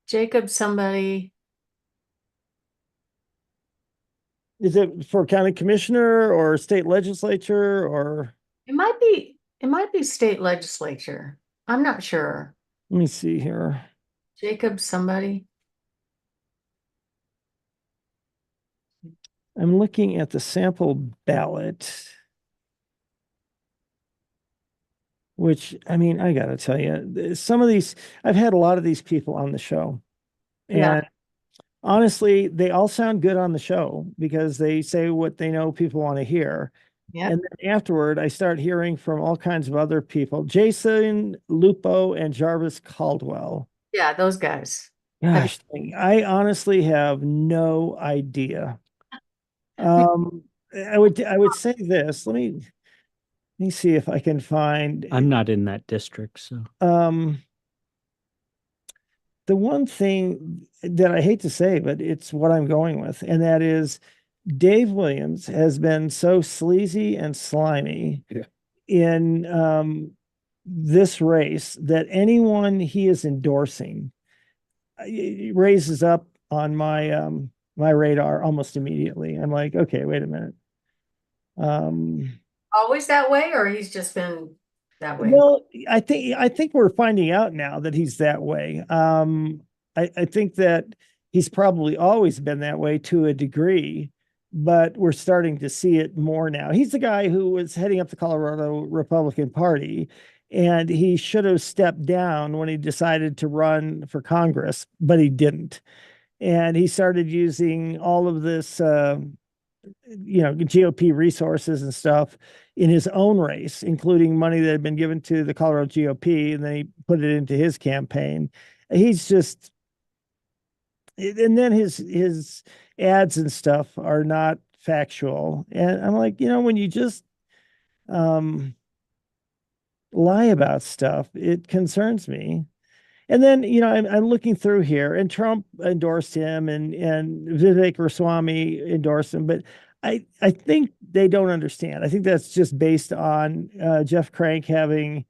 Jacob somebody. Is it for county commissioner or state legislature or It might be state legislature. I'm not sure. let me see here. Jacob somebody. I'm looking at the sample ballot, which I mean, I gotta tell you, some of these, I've had a lot of these people on the show, Yeah. and honestly, they all sound good on the show because they say what they know people want to hear. Yeah. And then afterward, I start hearing from all kinds of other people, Jason Lupo and Jarvis Caldwell. Yeah, those guys. Have you Gosh, I honestly have no idea. Um, I would say this. Let me see if I can I'm find not in that district, so um the one thing that I hate to say, but it's what I'm going with, and that is Dave Williams has been so sleazy and slimy in this race that anyone he is endorsing raises up on my radar almost immediately. I'm like, okay, wait a minute. always that way, or he's just been that way? Well, I think we're finding out now that he's that way. I think that he's probably always been that way to a degree, but we're starting to see it more now. He's the guy who was heading up the Colorado Republican Party, and he should have stepped down when he decided to run for Congress, but he didn't. And he started using all of this GOP resources and stuff in his own race, including money that had been given to the Colorado GOP, and then he put it into his campaign. He's just, and then his ads and stuff are not factual. And I'm like, when you just um, lie about stuff, it concerns me. And then, I'm looking through here, and Trump endorsed him, and Vivek Ramaswamy endorsed him, but I think they don't understand. I think that's just based on Jeff Crank having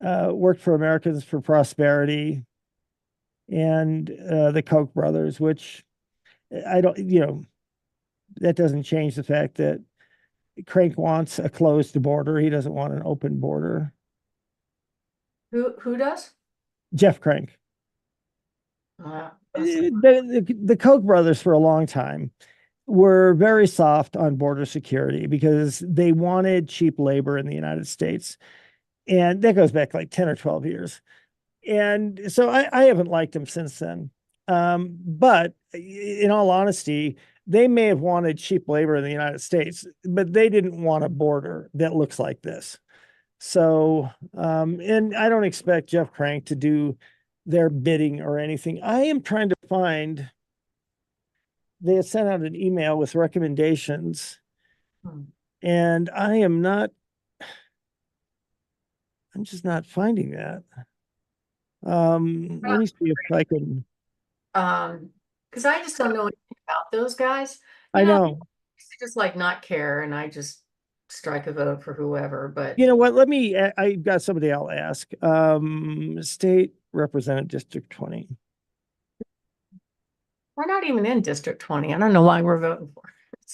worked for Americans for Prosperity and the Koch brothers, which I don't, that doesn't change the fact that Crank wants a closed border. He doesn't want an open border. Who does? Jeff Crank. That's The Koch brothers for a long time were very soft on border security because they wanted cheap labor in the United States. And that goes back like 10 or 12 years. And so I haven't liked them since then. But in all honesty, they may have wanted cheap labor in the United States, but they didn't want a border that looks like this. So, and I don't expect Jeff Crank to do their bidding or anything. I am trying to find, they had sent out an email with recommendations, hmm. and I'm just not finding that. Let me see if I can, Because I just don't know anything about those guys. You I know, know. just like not care, and I just strike a vote for whoever. But You know what? I got somebody I'll ask. State Representative District 20. we're not even in District 20. I don't know why we're voting for it.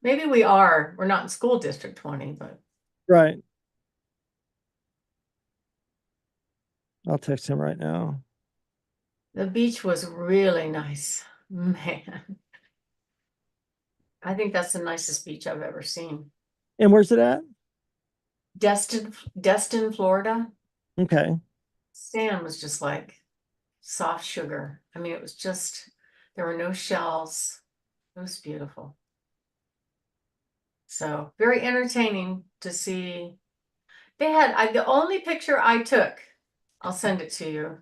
Maybe we are. We're not in School District 20, but Right. I'll text him right now. the beach was really nice. Man, I think that's the nicest beach I've ever seen. And where's it at? Destin, Florida. Okay. Sand was just like soft sugar. I mean, it was just, there were no shells. It was beautiful. So very entertaining to see. The only picture I took, I'll send it to you.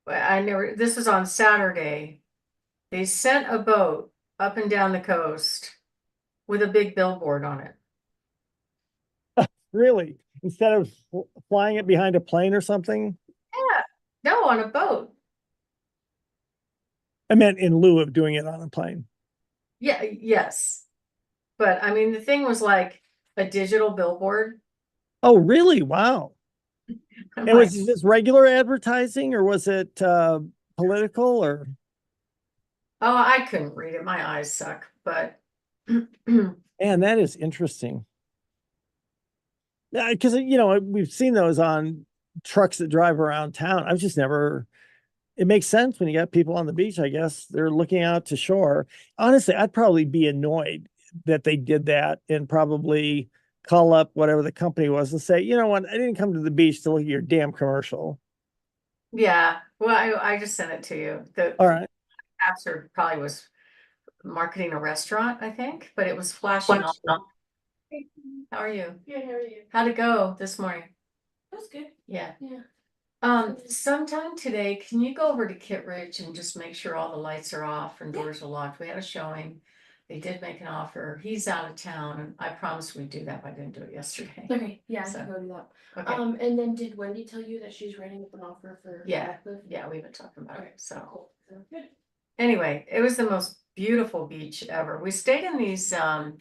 This was on Saturday. They sent a boat up and down the coast with a big billboard on it. Really? Instead of flying it behind a plane or something? Yeah, no, on a boat. I meant in lieu of doing it on a plane. Yeah, yes. But I mean, the thing was like a digital billboard. Oh, really? Wow. I'm And was like, it just regular advertising or was it political or? oh, I couldn't read it. My eyes suck, but Man, that is interesting. Yeah, because we've seen those on trucks that drive around town. I've just never. It makes sense when you got people on the beach. I guess they're looking out to shore. Honestly, I'd probably be annoyed that they did that and probably call up whatever the company was and say, you know what, I didn't come to the beach to look at your damn commercial. yeah, well, I just sent it to you. The All right. capture probably was marketing a restaurant, I think, but it was flashing all. Hey, how are you? Yeah, how are you? How'd it go this morning? That's good. Yeah. Yeah. Sometime today, can you go over to Kittredge and just make sure all the lights are off and Yeah. doors are locked? We had a showing. They did make an offer. He's out of town and I promised we'd do that, but I didn't do it yesterday. Okay, yeah, I So, can go do that. Okay, And then did Wendy tell you that she's writing up an offer for Yeah. Radcliffe? yeah, we've been talking about Okay, it, so. cool. Sounds good. Anyway, it was the most beautiful beach ever. We stayed in these, I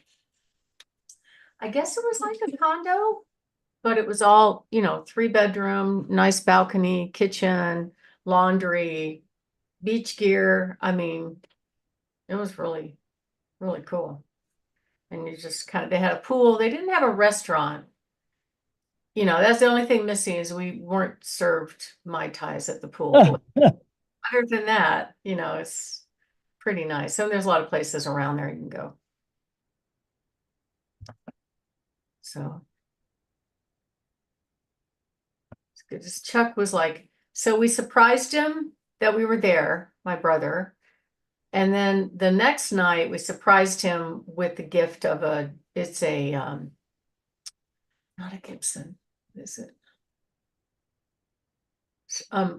guess it was like a condo, but it was all, 3-bedroom, nice balcony, kitchen, laundry, beach gear. I mean, it was really, really cool. And you just they had a pool. They didn't have a restaurant. That's the only thing missing is we weren't served Mai Tais at the pool. Other than that, it's pretty nice. So there's a lot of places around there you can go. So it's good. Just Chuck was like, so we surprised him that we were there, my brother. And then the next night we surprised him with the gift of it's a not a Gibson, is it?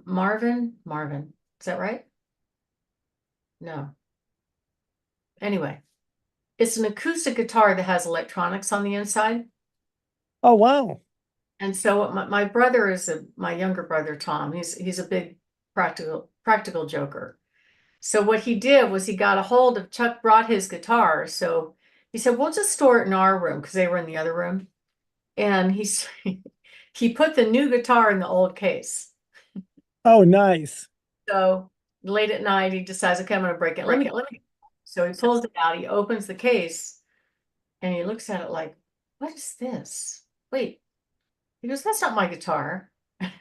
Marvin, is that right? No. Anyway, it's an acoustic guitar that has electronics on the inside. Oh, wow. And so my brother is my younger brother, Tom. He's a big practical joker. So what he did was he got a hold of Chuck brought his guitar. So he said, we'll just store it in our room because they were in the other room. And he put the new guitar in the old case. Oh, nice. So late at night, he decides, okay, I'm going to break it. Let me. So he pulls it out, he opens the case and he looks at it like, what is this? Wait, he goes, that's not my guitar.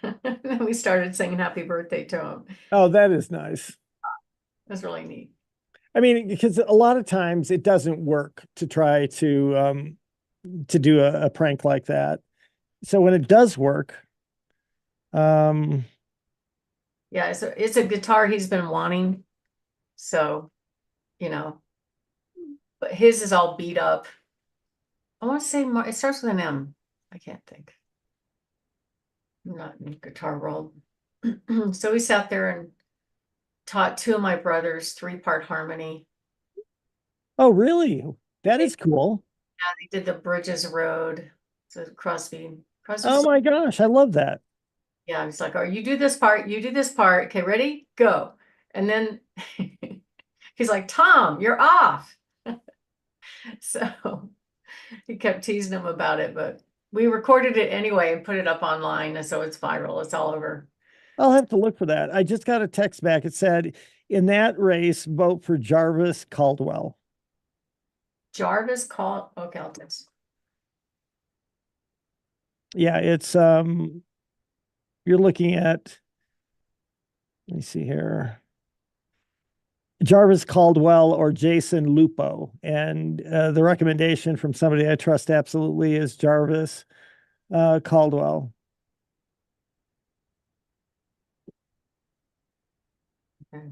And then we started singing happy birthday to him. Oh, that is nice. It was really neat. I mean, because a lot of times it doesn't work to try to do a prank like that. So when it does work, Yeah, it's a guitar he's been wanting. So, but his is all beat up. I want to say it starts with an M. I can't think. I'm not in guitar world. So we sat there and taught two of my brothers 3-part harmony. oh, really? That is cool. Yeah, they did the Bridges Road. So Crosby. Oh my gosh, I love that. Yeah, he's like, oh, you do this part, you do this part. Okay, ready? Go. And then he's like, Tom, you're off. So he kept teasing him about it, but we recorded it anyway and put it up online. And so it's viral. It's all over. I'll have to look for that. I just got a text back. It said, in that race, vote for Jarvis Caldwell. Jarvis called. Okay, I'll text. Yeah, it's you're looking at, let me see here. Jarvis Caldwell or Jason Lupo. And the recommendation from somebody I trust absolutely is Jarvis Caldwell. Okay.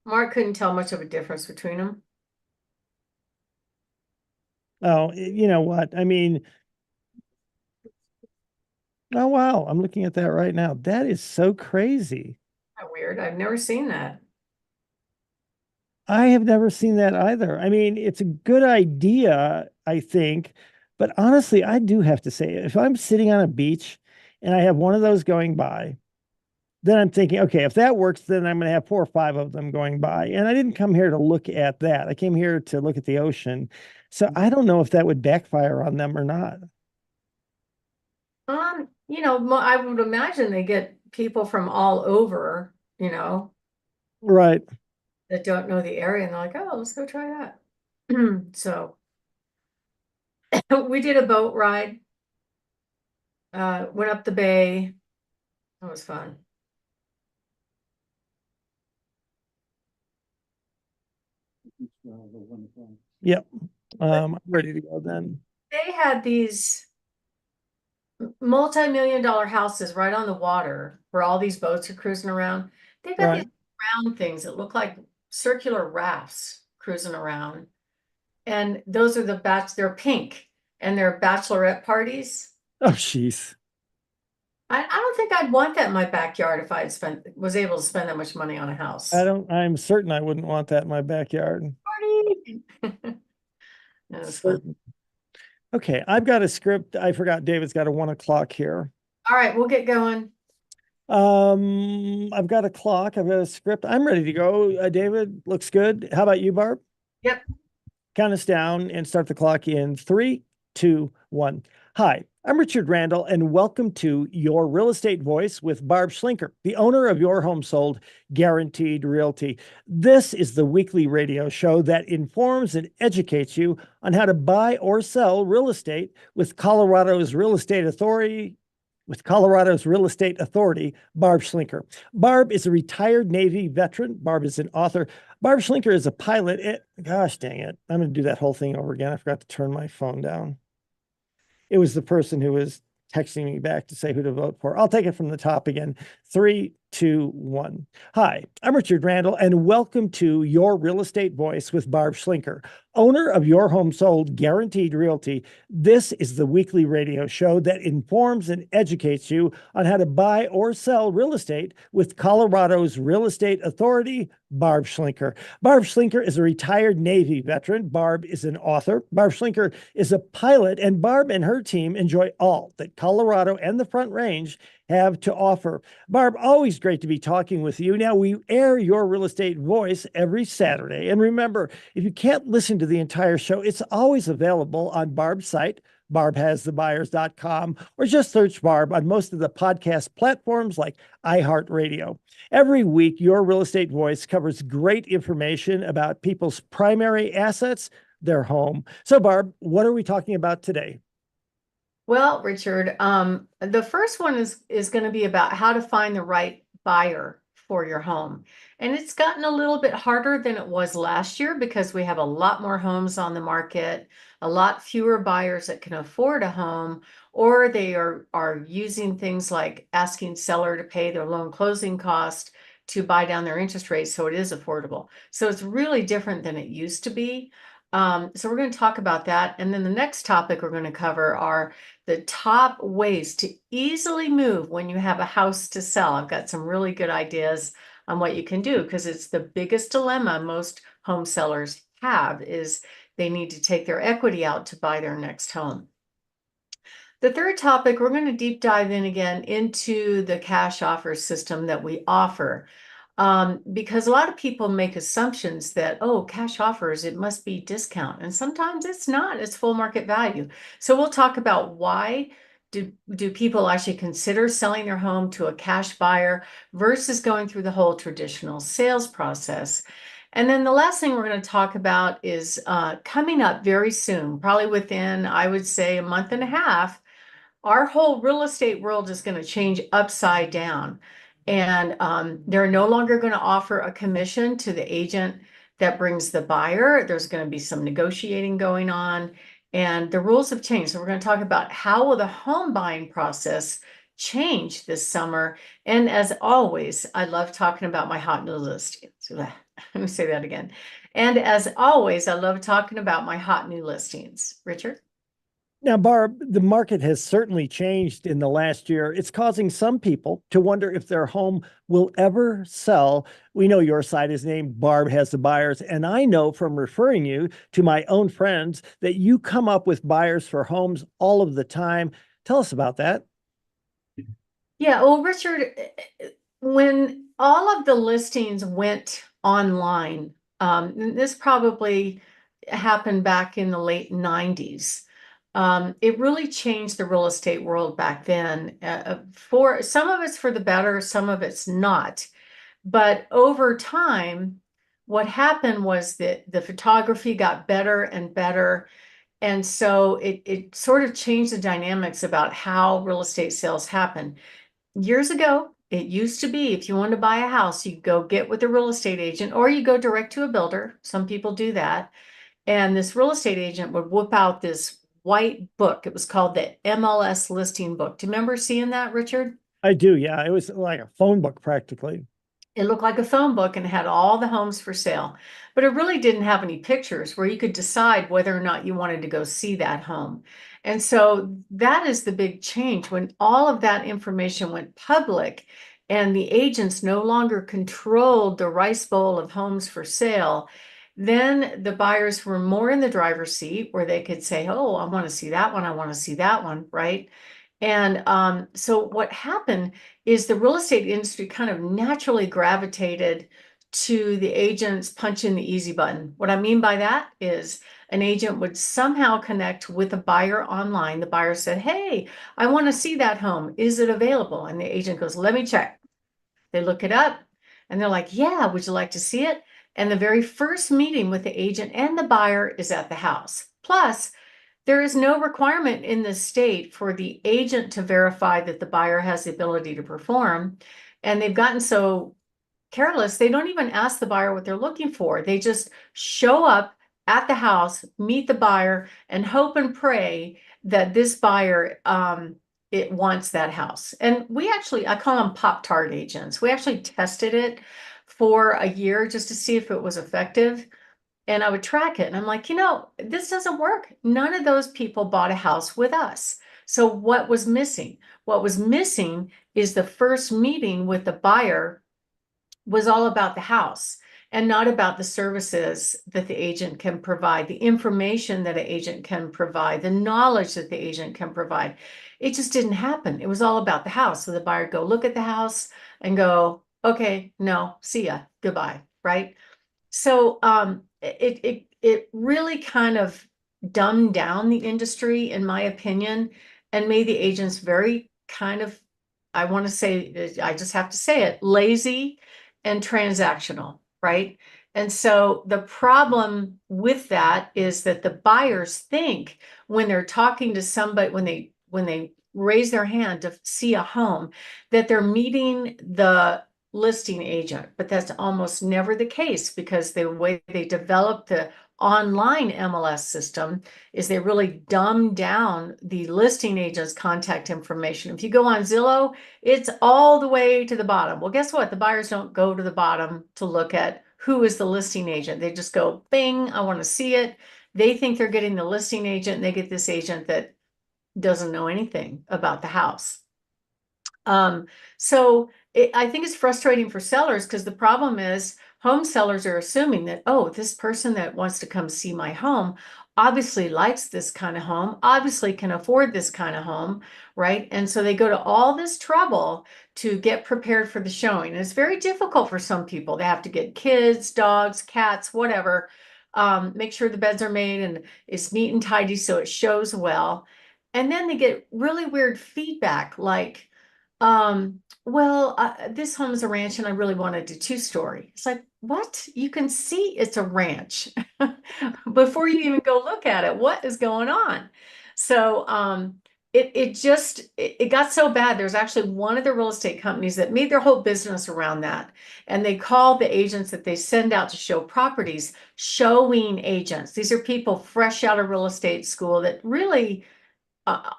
Mark couldn't tell much of a difference between them. Oh, you know what? I mean, oh, wow. I'm looking at that right now. That is so crazy. Isn't that weird? I've never seen that. I have never seen that either. I mean, it's a good idea, I think, but honestly, I do have to say, if I'm sitting on a beach and I have one of those going by, then I'm thinking, okay, if that works, then I'm going to have 4 or 5 of them going by. And I didn't come here to look at that. I came here to look at the ocean. So I don't know if that would backfire on them or not. you know, I would imagine they get people from all over, you know, Right. that don't know the area and they're like, oh, let's go try that. So we did a boat ride, went up the bay. That was fun. Yep. I'm ready to go then. They had these multi-million-dollar houses right on the water where all these boats are cruising around. They've got these Right. round things that look like circular rafts cruising around. And those are they're pink and they're bachelorette parties. Oh, jeez. I don't think I'd want that in my backyard if was able to spend that much money on a house. I'm certain I wouldn't want that in my backyard. Party. That was fun. Certain. Okay, I've got a script. I forgot David's got a 1 o'clock here. All right, we'll get going. I've got a clock. I've got a script. I'm ready to go. David, looks good. How about you, Barb? Yep. Count us down and start the clock in 3, 2, 1. Hi, I'm Richard Randall, and welcome to Your Real Estate Voice with Barb Schlinker, the owner of Your Home Sold Guaranteed Realty. This is the weekly radio show that informs and educates you on how to buy or sell real estate with Colorado's Real Estate Authority. Barb Schlinker. Barb is a retired Navy veteran. Barb is an author. Barb Schlinker is a pilot. Gosh dang it. I'm going to do that whole thing over again. I forgot to turn my phone down. It was the person who was texting me back to say who to vote for. I'll take it from the top again. 3, 2, 1. Hi, I'm Richard Randall, and welcome to Your Real Estate Voice with Barb Schlinker, owner of Your Home Sold Guaranteed Realty. This is the weekly radio show that informs and educates you on how to buy or sell real estate with Colorado's Real Estate Authority, Barb Schlinker. Barb Schlinker is a retired Navy veteran. Barb is an author. Barb Schlinker is a pilot, and Barb and her team enjoy all that Colorado and the Front Range have to offer. Barb, always great to be talking with you. Now, we air Your Real Estate Voice every Saturday. And remember, if you can't listen to the entire show, it's always available on Barb's site, barbhasthebuyers.com, or just search Barb on most of the podcast platforms like iHeartRadio. Every week, Your Real Estate Voice covers great information about people's primary assets, their home. So, Barb, what are we talking about today? Well, Richard, the first one is going to be about how to find the right buyer for your home. And it's gotten a little bit harder than it was last year because we have a lot more homes on the market, a lot fewer buyers that can afford a home, or they are using things like asking seller to pay their loan closing cost to buy down their interest rate so it is affordable. So it's really different than it used to be. So we're going to talk about that. And then the next topic we're going to cover are the top ways to easily move when you have a house to sell. I've got some really good ideas on what you can do because it's the biggest dilemma most home sellers have is they need to take their equity out to buy their next home. The third topic, we're going to deep dive in again into the cash offer system that we offer. Because a lot of people make assumptions that, oh, cash offers, it must be discount. And sometimes it's not, it's full market value. So we'll talk about why do people actually consider selling their home to a cash buyer versus going through the whole traditional sales process. And then the last thing we're going to talk about is coming up very soon, probably within, I would say, a month and a half, our whole real estate world is going to change upside down. And they're no longer going to offer a commission to the agent that brings the buyer. There's going to be some negotiating going on, and the rules have changed. So we're going to talk about how will the home buying process change this summer. And as always, I love talking about my hot new listings. Let me say that again. And as always, I love talking about my hot new listings. Richard? Now, Barb, the market has certainly changed in the last year. It's causing some people to wonder if their home will ever sell. We know your site is named Barb Has the Buyers, and I know from referring you to my own friends that you come up with buyers for homes all of the time. Tell us about that. Yeah, well, Richard, when all of the listings went online, and this probably happened back in the late 90s. It really changed the real estate world back then. For some of it's for the better, some of it's not. But over time, what happened was that the photography got better and better. And so it sort of changed the dynamics about how real estate sales happen. Years ago, it used to be if you wanted to buy a house, you go get with a real estate agent or you go direct to a builder. Some people do that. And this real estate agent would whip out this white book. It was called the MLS listing book. Do you remember seeing that, Richard? I do. Yeah. It was like a phone book practically. It looked like a phone book and had all the homes for sale, but it really didn't have any pictures where you could decide whether or not you wanted to go see that home. And so that is the big change when all of that information went public and the agents no longer controlled the rice bowl of homes for sale. Then the buyers were more in the driver's seat where they could say, oh, I want to see that one. I want to see that one, right? And so what happened is the real estate industry kind of naturally gravitated to the agents punching the easy button. What I mean by that is an agent would somehow connect with a buyer online. The buyer said, hey, I want to see that home. Is it available? And the agent goes, let me check. They look it up and they're like, yeah, would you like to see it? And the very first meeting with the agent and the buyer is at the house. Plus, there is no requirement in the state for the agent to verify that the buyer has the ability to perform. And they've gotten so careless, they don't even ask the buyer what they're looking for. They just show up at the house, meet the buyer, and hope and pray that this buyer it wants that house. And we actually, I call them Pop-Tart agents. We actually tested it for a year just to see if it was effective. And I would track it. And I'm like, this doesn't work. None of those people bought a house with us. So what was missing? What was missing is the first meeting with the buyer was all about the house and not about the services that the agent can provide, the information that an agent can provide, the knowledge that the agent can provide. It just didn't happen. It was all about the house. So the buyer go look at the house and go, okay, no, see ya, goodbye, right? So it really kind of dumbed down the industry, in my opinion, and made the agents very kind of, I want to say, I just have to say it, lazy and transactional, right? And so the problem with that is that the buyers think when they're talking to somebody, when they raise their hand to see a home, that they're meeting the listing agent, but that's almost never the case because the way they develop the online MLS system is they really dumb down the listing agent's contact information. If you go on Zillow, it's all the way to the bottom. Well, guess what? The buyers don't go to the bottom to look at who is the listing agent. They just go, bing, I want to see it. They think they're getting the listing agent and they get this agent that doesn't know anything about the house. So I think it's frustrating for sellers because the problem is home sellers are assuming that, oh, this person that wants to come see my home obviously likes this kind of home, obviously can afford this kind of home, right? And so they go to all this trouble to get prepared for the showing. And it's very difficult for some people. They have to get kids, dogs, cats, whatever, make sure the beds are made and it's neat and tidy so it shows well. And then they get really weird feedback like, well, this home is a ranch and I really wanted a two-story. It's like, what? You can see it's a ranch before you even go look at it. What is going on? So it got so bad. There's actually one of the real estate companies that made their whole business around that. And they call the agents that they send out to show properties showing agents. These are people fresh out of real estate school that really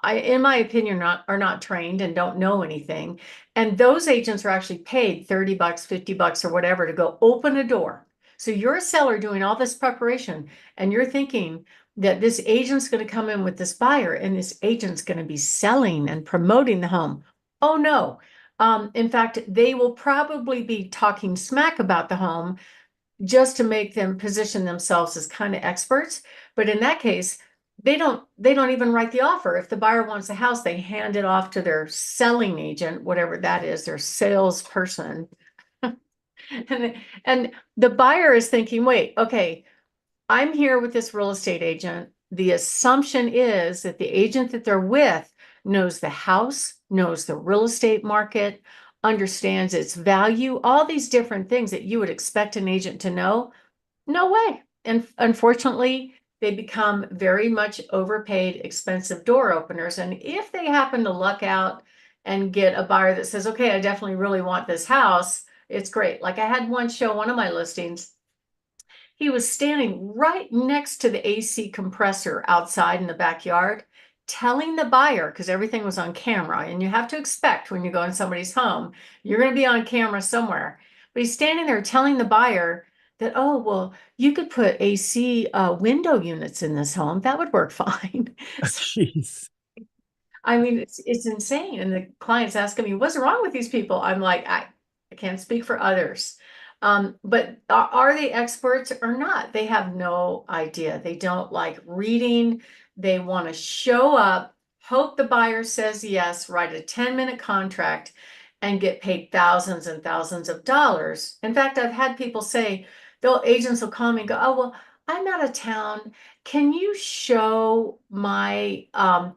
in my opinion, are not trained and don't know anything. And those agents are actually paid $30, $50 or whatever to go open a door. So you're a seller doing all this preparation and you're thinking that this agent's going to come in with this buyer and this agent's going to be selling and promoting the home. Oh no. In fact, they will probably be talking smack about the home just to make them position themselves as kind of experts. But in that case, they don't even write the offer. If the buyer wants a house, they hand it off to their selling agent, whatever that is, their salesperson. And the buyer is thinking, wait, okay, I'm here with this real estate agent. the assumption is that the agent that they're with knows the house, knows the real estate market, understands its value, all these different things that you would expect an agent to know. No way. And unfortunately, they become very much overpaid, expensive door openers. And if they happen to luck out and get a buyer that says, okay, I definitely really want this house, it's great. Like I had one show one of my listings. He was standing right next to the AC compressor outside in the backyard, telling the buyer, because everything was on camera, and you have to expect when you go in somebody's home, you're going to be on camera somewhere. But he's standing there telling the buyer that, oh, well, you could put AC window units in this home. That would work fine. So, Jeez. I mean, it's insane. And the client's asking me, what's wrong with these people? I'm like, I can't speak for others. But are they experts or not? They have no idea. They don't like reading. They want to show up, hope the buyer says yes, write a 10-minute contract, and get paid thousands and thousands of dollars. In fact, I've had people say, the agents will call me and go, oh, well, I'm out of town. Can you show my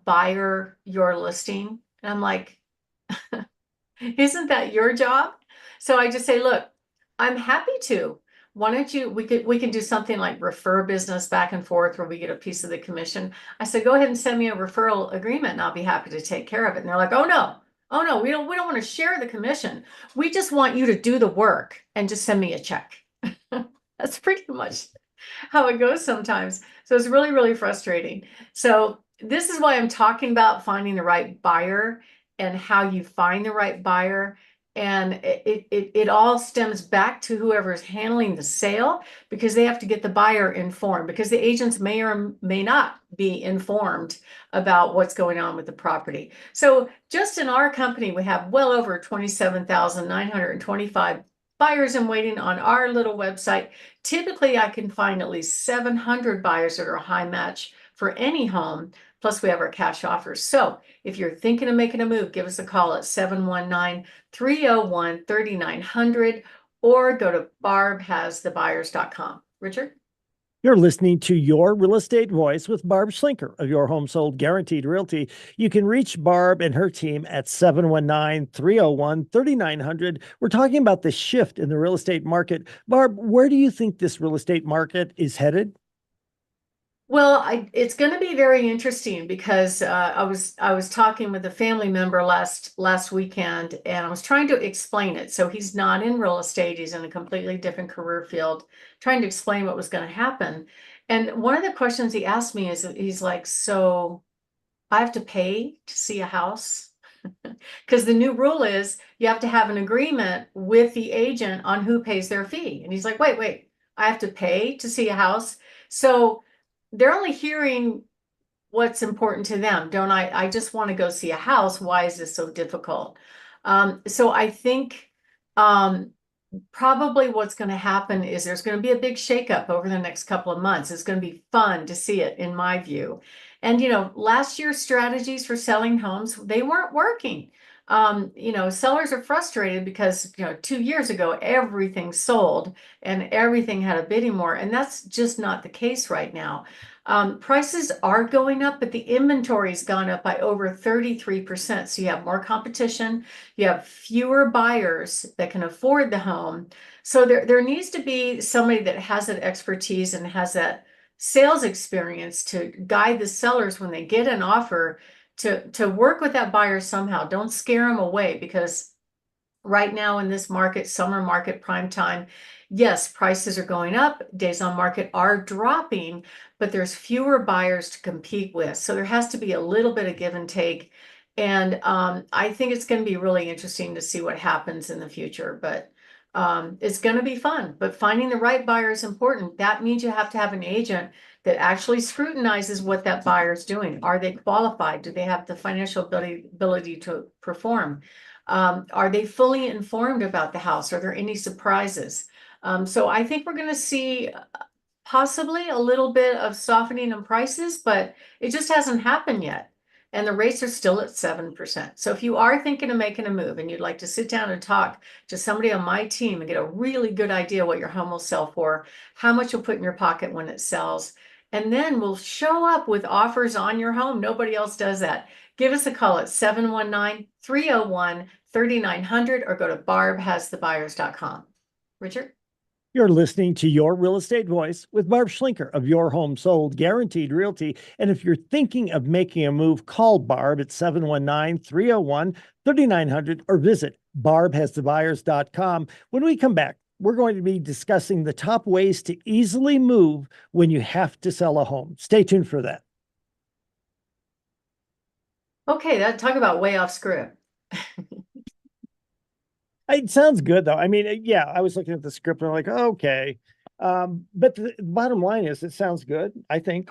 buyer your listing? And I'm like, isn't that your job? So I just say, look, I'm happy to. Why don't you, we can do something like refer business back and forth where we get a piece of the commission. I said, go ahead and send me a referral agreement and I'll be happy to take care of it. And they're like, oh no, we don't want to share the commission. We just want you to do the work and just send me a check. That's pretty much how it goes sometimes. So it's really, really frustrating. So this is why I'm talking about finding the right buyer and how you find the right buyer. And it all stems back to whoever's handling the sale, because they have to get the buyer informed, because the agents may or may not be informed about what's going on with the property. So just in our company, we have well over 27,925 buyers in waiting on our little website. Typically, I can find at least 700 buyers that are a high match for any home. Plus, we have our cash offers. So if you're thinking of making a move, give us a call at 719-301-3900 or go to barbhasthebuyers.com. Richard? You're listening to Your Real Estate Voice with Barb Schlinker of Your Home Sold Guaranteed Realty. You can reach Barb and her team at 719-301-3900. We're talking about the shift in the real estate market. Barb, where do you think this real estate market is headed? Well, it's going to be very interesting because I was talking with a family member last weekend, and I was trying to explain it. So he's not in real estate; he's in a completely different career field. Trying to explain what was going to happen, and one of the questions he asked me is, he's like, "So I have to pay to see a house?" Because the new rule is you have to have an agreement with the agent on who pays their fee. And he's like, wait, I have to pay to see a house? So they're only hearing what's important to them. Don't I just want to go see a house. Why is this so difficult? So I think probably what's going to happen is there's going to be a big shakeup over the next couple of months. It's going to be fun to see it, in my view. And, last year's strategies for selling homes, they weren't working. Sellers are frustrated because, 2 years ago, everything sold and everything had a bidding war. And that's just not the case right now. Prices are going up, but the inventory's gone up by over 33%. So you have more competition, you have fewer buyers that can afford the home. So there needs to be somebody that has that expertise and has that sales experience to guide the sellers when they get an offer to work with that buyer somehow. Don't scare them away, because right now in this market, summer market, prime time, yes, prices are going up, days on market are dropping, but there's fewer buyers to compete with. So there has to be a little bit of give and take. And I think it's going to be really interesting to see what happens in the future, but it's going to be fun. But finding the right buyer is important. That means you have to have an agent that actually scrutinizes what that buyer is doing. Are they qualified? Do they have the financial ability to perform? Are they fully informed about the house? Are there any surprises? So I think we're going to see possibly a little bit of softening in prices, but it just hasn't happened yet. And the rates are still at 7%. So if you are thinking of making a move and you'd like to sit down and talk to somebody on my team and get a really good idea what your home will sell for, how much you'll put in your pocket when it sells, And then we'll show up with offers on your home. Nobody else does that. Give us a call at 719-301-3900 or go to barbhasthebuyers.com. Richard? You're listening to Your Real Estate Voice with Barb Schlinker of Your Home Sold Guaranteed Realty. And if you're thinking of making a move, call Barb at 719-301-3900 or visit barbhasthebuyers.com. When we come back, we're going to be discussing the top ways to easily move when you have to sell a home. Stay tuned for that. Okay, talk about way off script. It sounds good though. I mean, yeah, I was looking at the script and I'm like, okay. But the bottom line is it sounds good, I think.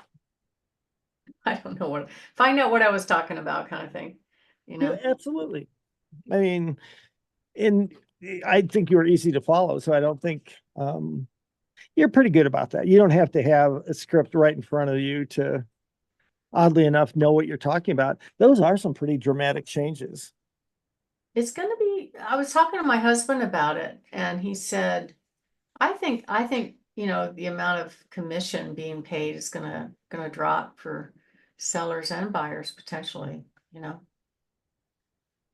I don't know find out what I was talking about kind of thing, Yeah, absolutely. I mean, and I think you're easy to follow, so I don't think you're pretty good about that. You don't have to have a script right in front of you to, oddly enough, know what you're talking about. Those are some pretty dramatic changes. It's going to be, I was talking to my husband about it and he said, I think, the amount of commission being paid is going to drop for sellers and buyers potentially,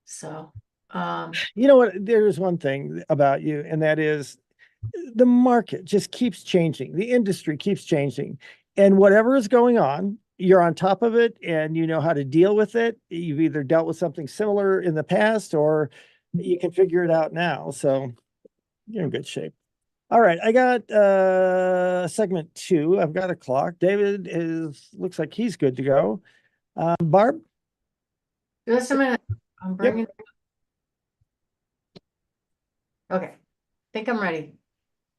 So, You know what? There's one thing about you, and that is the market just keeps changing. The industry keeps changing. And whatever is going on, you're on top of it and you know how to deal with it. You've either dealt with something similar in the past or you can figure it out now. So you're in good shape. All right. I got segment 2. I've got a clock. David looks like he's good to go. Barb? just a minute. I'm Yep. bringing. Okay. Think I'm ready.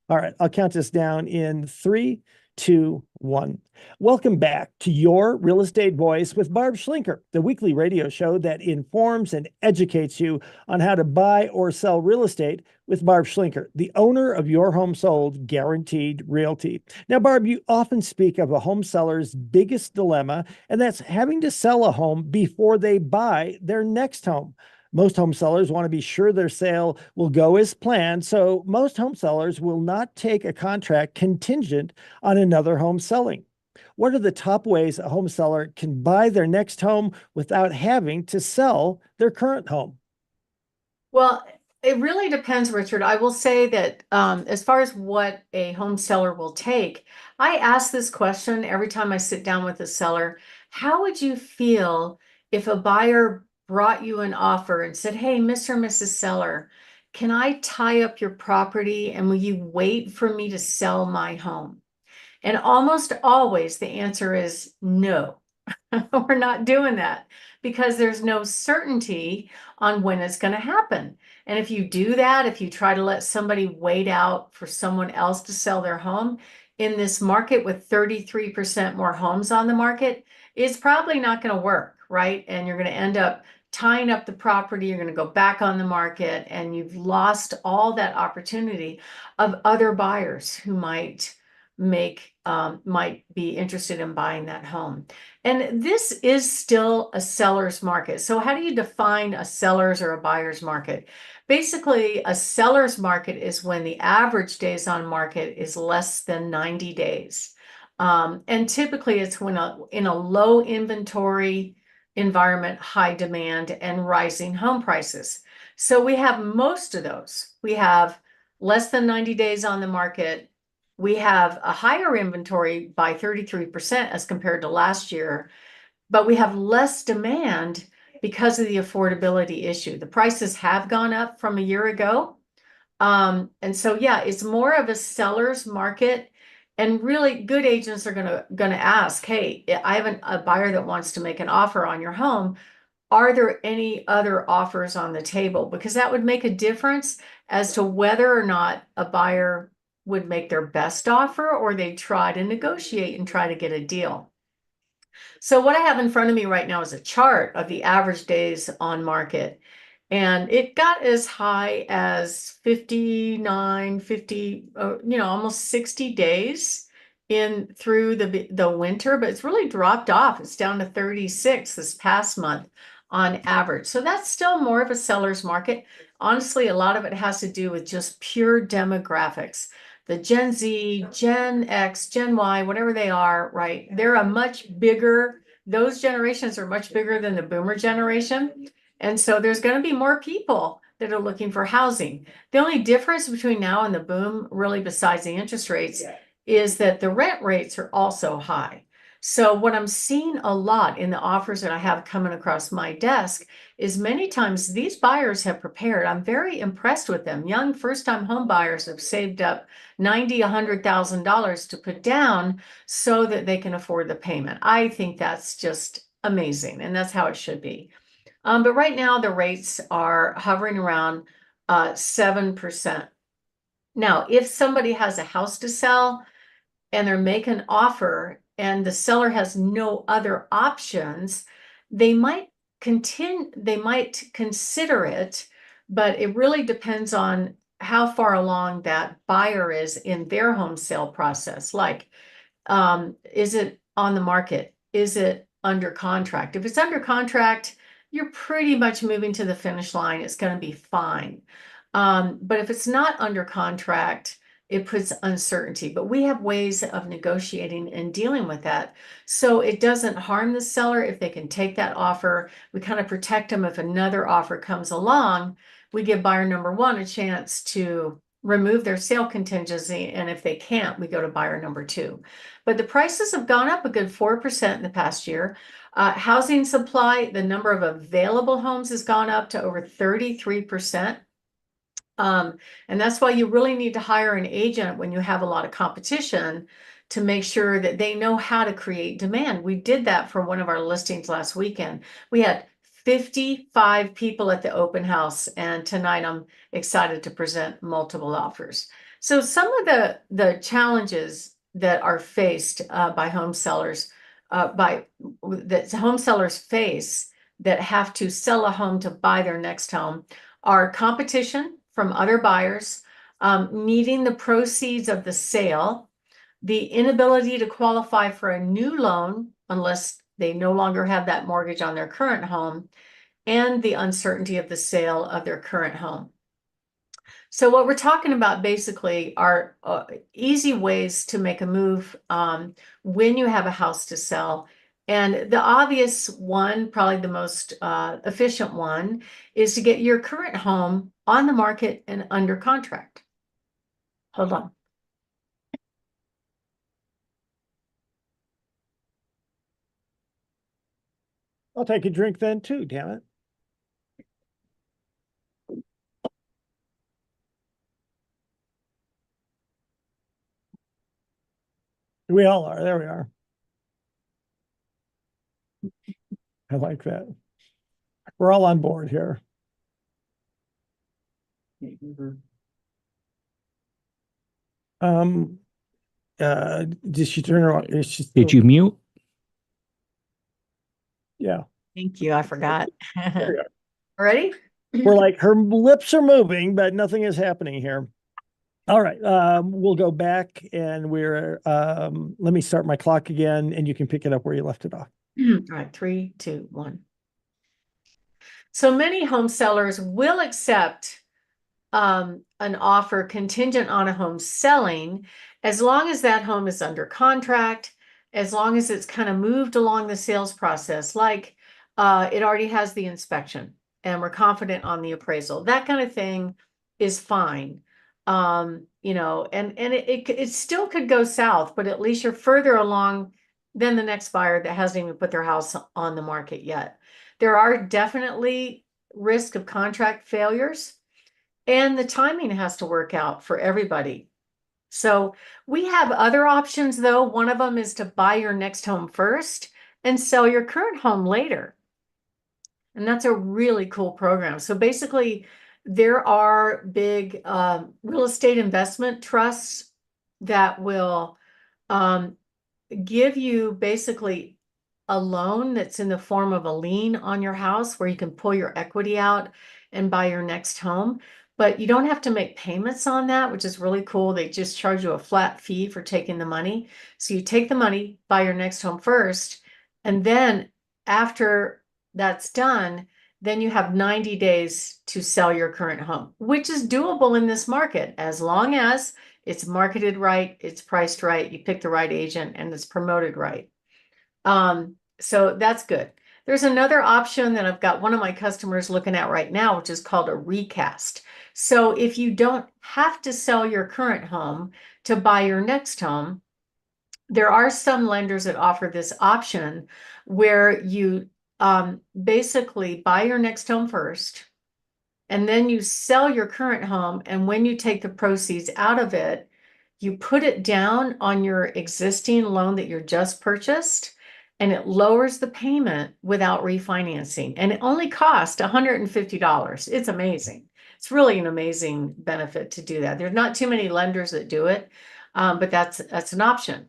All right, I'll count this down in 3, 2, 1. Welcome back to Your Real Estate Voice with Barb Schlinker, the weekly radio show that informs and educates you on how to buy or sell real estate with Barb Schlinker, the owner of Your Home Sold Guaranteed Realty. Now, Barb, you often speak of a home seller's biggest dilemma, and that's having to sell a home before they buy their next home. Most home sellers want to be sure their sale will go as planned, so most home sellers will not take a contract contingent on another home selling. What are the top ways a home seller can buy their next home without having to sell their current home? Well, it really depends, Richard. I will say that as far as what a home seller will take, I ask this question every time I sit down with a seller. How would you feel if a buyer brought you an offer and said, hey, Mr. and Mrs. Seller, can I tie up your property and will you wait for me to sell my home? And almost always the answer is no. We're not doing that because there's no certainty on when it's going to happen. And if you do that, if you try to let somebody wait out for someone else to sell their home in this market with 33% more homes on the market, it's probably not going to work, right? And you're going to end up tying up the property, you're going to go back on the market, and you've lost all that opportunity of other buyers who might be interested in buying that home. And this is still a seller's market. So how do you define a seller's or a buyer's market? Basically, a seller's market is when the average days on market is less than 90 days. And typically it's when in a low inventory environment, high demand, and rising home prices. So we have most of those. We have less than 90 days on the market. We have a higher inventory by 33% as compared to last year, but we have less demand because of the affordability issue. The prices have gone up from a year ago. And so, yeah, it's more of a seller's market. And really good agents are gonna ask, hey, I have a buyer that wants to make an offer on your home. Are there any other offers on the table? Because that would make a difference as to whether or not a buyer would make their best offer or they try to negotiate and try to get a deal. So what I have in front of me right now is a chart of the average days on market. And it got as high as 59, 50, almost 60 days in through the winter, but it's really dropped off. It's down to 36 this past month on average. So that's still more of a seller's market. Honestly, a lot of it has to do with just pure demographics. the Gen Z, Gen X, Gen Y, whatever they are, right? They're a much bigger, those generations are much bigger than the boomer generation. And so there's going to be more people that are looking for housing. The only difference between now and the boom, really besides the interest rates, is that the rent rates are also high. So what I'm seeing a lot in the offers that I have coming across my desk is many times these buyers have prepared. I'm very impressed with them. Young first-time home buyers have saved up $90,000, $100,000 to put down so that they can afford the payment. I think that's just amazing, and that's how it should be. But right now the rates are hovering around 7%. Now, if somebody has a house to sell and they're making an offer and the seller has no other options, they might consider it, but it really depends on how far along that buyer is in their home sale process. Like, is it on the market? Is it under contract? If it's under contract, you're pretty much moving to the finish line. It's going to be fine. But if it's not under contract, it puts uncertainty. But we have ways of negotiating and dealing with that. So it doesn't harm the seller if they can take that offer. We kind of protect them if another offer comes along. We give buyer number one a chance to remove their sale contingency. And if they can't, we go to buyer number two. But the prices have gone up a good 4% in the past year. Housing supply, the number of available homes has gone up to over 33%. And that's why you really need to hire an agent when you have a lot of competition to make sure that they know how to create demand. We did that for one of our listings last weekend. We had 55 people at the open house, and tonight I'm excited to present multiple offers. So some of the challenges that are faced by home sellers, that home sellers face that have to sell a home to buy their next home are competition from other buyers, needing the proceeds of the sale, the inability to qualify for a new loan unless they no longer have that mortgage on their current home, and the uncertainty of the sale of their current home. So what we're talking about basically are easy ways to make a move when you have a house to sell. And the obvious one, probably the most efficient one, is to get your current home on the market and under contract. Hold on. I'll take a drink then too, damn it. We all are. There we are. I like that. We're all on board here. Did she turn her on? Is she Did you mute? Yeah. Thank you. I forgot. There we are. Ready? We're like, her lips are moving, but nothing is happening here. All right. We'll go back and let me start my clock again and you can pick it up where you left it off. All right, 3, 2, 1. So many home sellers will accept an offer contingent on a home selling as long as that home is under contract, as long as it's kind of moved along the sales process, like it already has the inspection and we're confident on the appraisal. That kind of thing is fine. You know, and it still could go south, but at least you're further along than the next buyer that hasn't even put their house on the market yet. There are definitely risk of contract failures, and the timing has to work out for everybody. So we have other options though. One of them is to buy your next home first and sell your current home later. And that's a really cool program. So basically, there are big real estate investment trusts that will give you basically a loan that's in the form of a lien on your house where you can pull your equity out and buy your next home. But you don't have to make payments on that, which is really cool. They just charge you a flat fee for taking the money. So you take the money, buy your next home first, and then after that's done, then you have 90 days to sell your current home, which is doable in this market as long as it's marketed right, it's priced right, you pick the right agent, and it's promoted right. So that's good. There's another option that I've got one of my customers looking at right now, which is called a recast. So if you don't have to sell your current home to buy your next home, there are some lenders that offer this option where you basically buy your next home first, and then you sell your current home. And when you take the proceeds out of it, you put it down on your existing loan that you just purchased, and it lowers the payment without refinancing. And it only costs $150. It's amazing. It's really an amazing benefit to do that. There's not too many lenders that do it, but that's an option.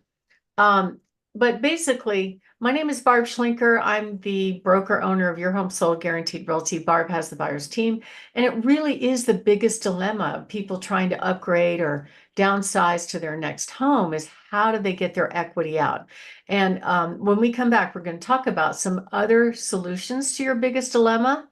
But basically, my name is Barb Schlinker. I'm the broker owner of Your Home Sold Guaranteed Realty. Barb has the buyer's team. And it really is the biggest dilemma of people trying to upgrade or downsize to their next home is how do they get their equity out? And when we come back, we're going to talk about some other solutions to your biggest dilemma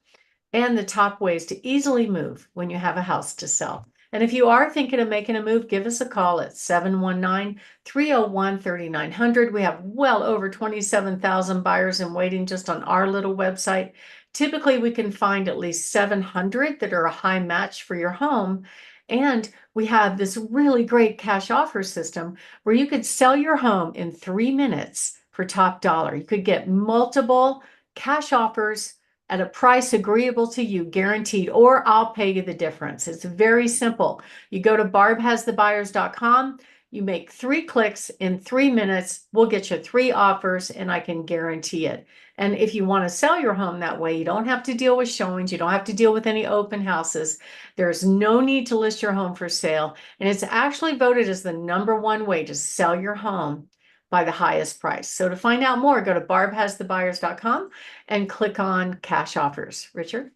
and the top ways to easily move when you have a house to sell. And if you are thinking of making a move, give us a call at 719-301-3900. We have well over 27,000 buyers in waiting just on our little website. Typically, we can find at least 700 that are a high match for your home. And we have this really great cash offer system where you could sell your home in 3 minutes for top dollar. You could get multiple cash offers at a price agreeable to you, guaranteed, or I'll pay you the difference. It's very simple. You go to barbhasthebuyers.com, you make 3 clicks in 3 minutes, we'll get you 3 offers, and I can guarantee it. And if you want to sell your home that way, you don't have to deal with showings, you don't have to deal with any open houses. There's no need to list your home for sale, and it's actually voted as the #1 way to sell your home by the highest price. So to find out more, go to barbhasthebuyers.com and click on cash offers. Richard?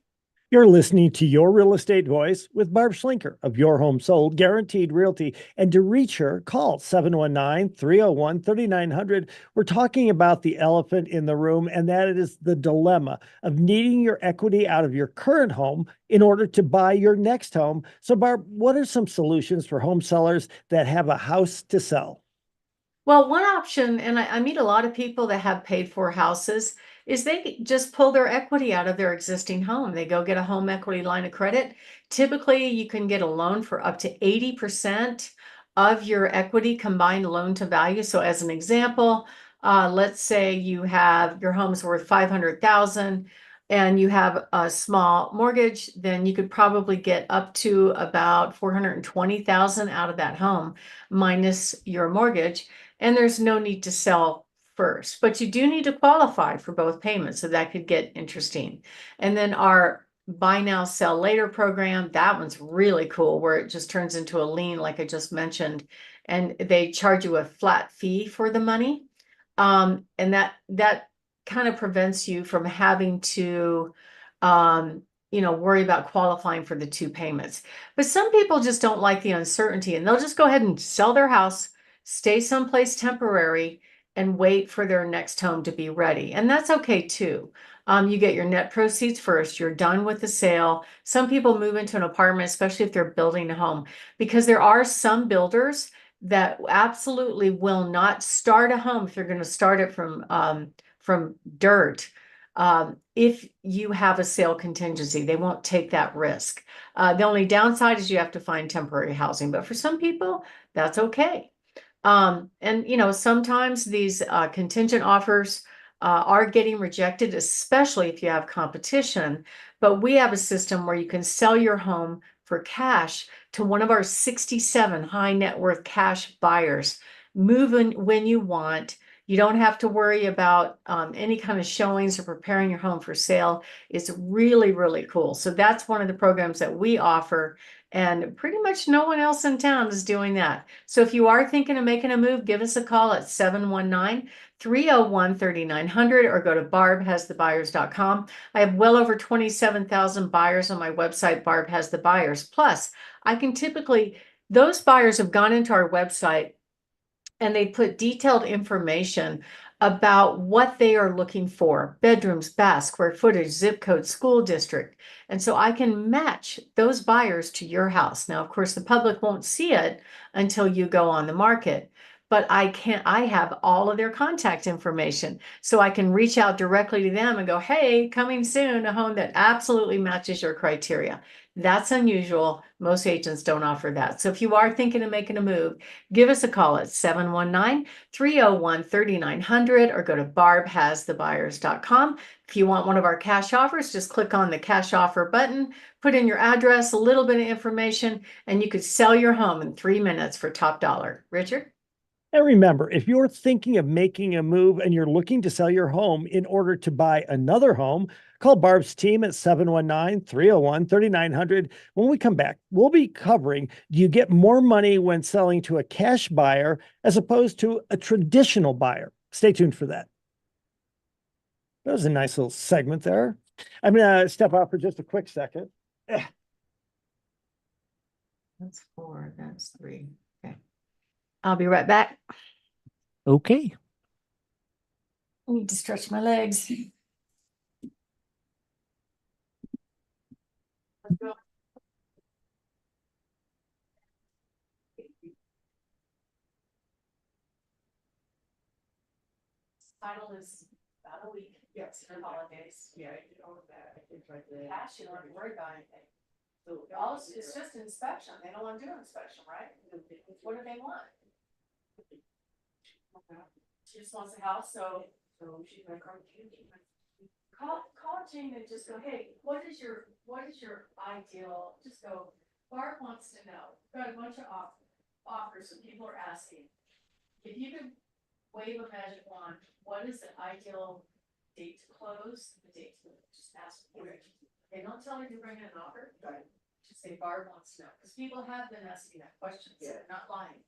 You're listening to Your Real Estate Voice with Barb Schlinker of Your Home Sold Guaranteed Realty. And to reach her, call 719-301-3900. We're talking about the elephant in the room, and that is the dilemma of needing your equity out of your current home in order to buy your next home. So, Barb, what are some solutions for home sellers that have a house to sell? Well, one option, and I meet a lot of people that have paid for houses, is they just pull their equity out of their existing home. They go get a home equity line of credit. Typically, you can get a loan for up to 80% of your equity combined loan to value. So as an example, let's say you have your home's worth 500,000 and you have a small mortgage, then you could probably get up to about 420,000 out of that home minus your mortgage. And there's no need to sell first, but you do need to qualify for both payments. So that could get interesting. And then our buy now, sell later program, that one's really cool, where it just turns into a lien, like I just mentioned, and they charge you a flat fee for the money. And that kind of prevents you from having to, worry about qualifying for the 2 payments. But some people just don't like the uncertainty, and they'll just go ahead and sell their house, stay someplace temporary, and wait for their next home to be ready. And that's okay too. You get your net proceeds first, you're done with the sale. Some people move into an apartment, especially if they're building a home, because there are some builders that absolutely will not start a home if you're going to start it from dirt. If you have a sale contingency, they won't take that risk. The only downside is you have to find temporary housing, but for some people, that's okay. And sometimes these contingent offers are getting rejected, especially if you have competition. But we have a system where you can sell your home for cash to one of our 67 high net worth cash buyers. Move in when you want. You don't have to worry about any kind of showings or preparing your home for sale. It's really, really cool. So that's one of the programs that we offer. And pretty much no one else in town is doing that. So if you are thinking of making a move, give us a call at 719-301-3900 or go to barbhasthebuyers.com. I have well over 27,000 buyers on my website, Barb Has the Buyers. Plus, those buyers have gone into our website and they put detailed information about what they are looking for, bedrooms, baths, square footage, zip code, school district. And so I can match those buyers to your house. Now, of course, the public won't see it until you go on the market, but I have all of their contact information. So I can reach out directly to them and go, hey, coming soon, a home that absolutely matches your criteria. That's unusual. Most agents don't offer that. So if you are thinking of making a move, give us a call at 719-301-3900 or go to barbhasthebuyers.com. If you want one of our cash offers, just click on the cash offer button, put in your address, a little bit of information, and you could sell your home in 3 minutes for top dollar. Richard? And remember, if you're thinking of making a move and you're looking to sell your home in order to buy another home, call Barb's team at 719-301-3900. When we come back, we'll be covering, do you get more money when selling to a cash buyer as opposed to a traditional buyer? Stay tuned for that. That was a nice little segment there. I'm going to step out for just a quick second. That's 4, that's 3. Okay. I'll be right back. Okay. I need to stretch my legs. Title is about a week. Yes. For holidays. Yeah, I did all of that. I did try to. Cash, you don't have to worry about anything. So it's just inspection. They don't want to do inspection, right? What do they want? She just wants a house, so she's gonna call Jane and just go, hey, what is your ideal? Just go, Barb wants to know. Got a bunch of offers and people are asking. If you could wave a magic wand, what is the ideal date to close? The date to just ask for it. Okay, don't tell her you're bringing an offer. Right. Just say Barb wants to know, because people have been asking that question, so they're not lying.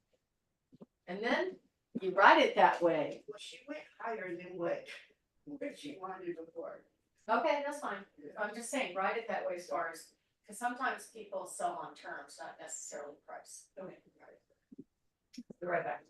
And then you write it that way. Well, she went higher than what she wanted before. Okay, that's fine. I'm just saying, write it that way as far as, because sometimes people sell on terms, not necessarily price. Okay. Be right back.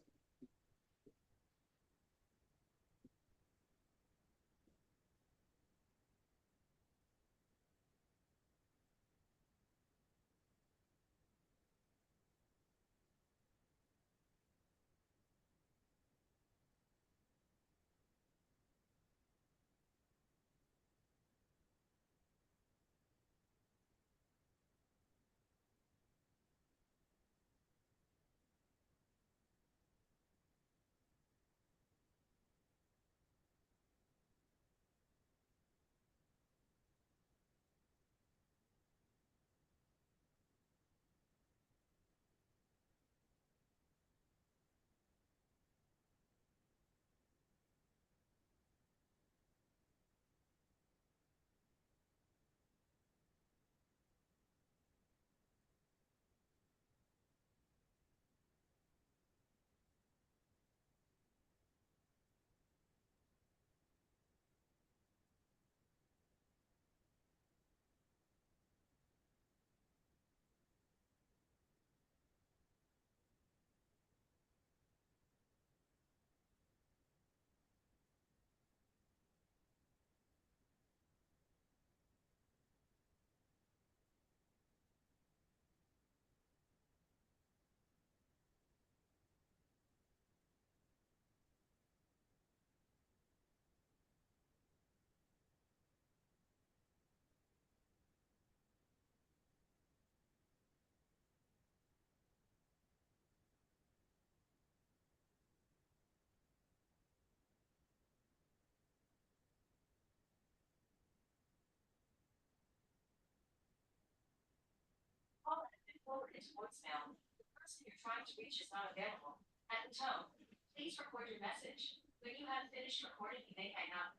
Forward his voicemail. The person you're trying to reach is not available. At the tone, please record your message. When you have finished recording, you may hang up.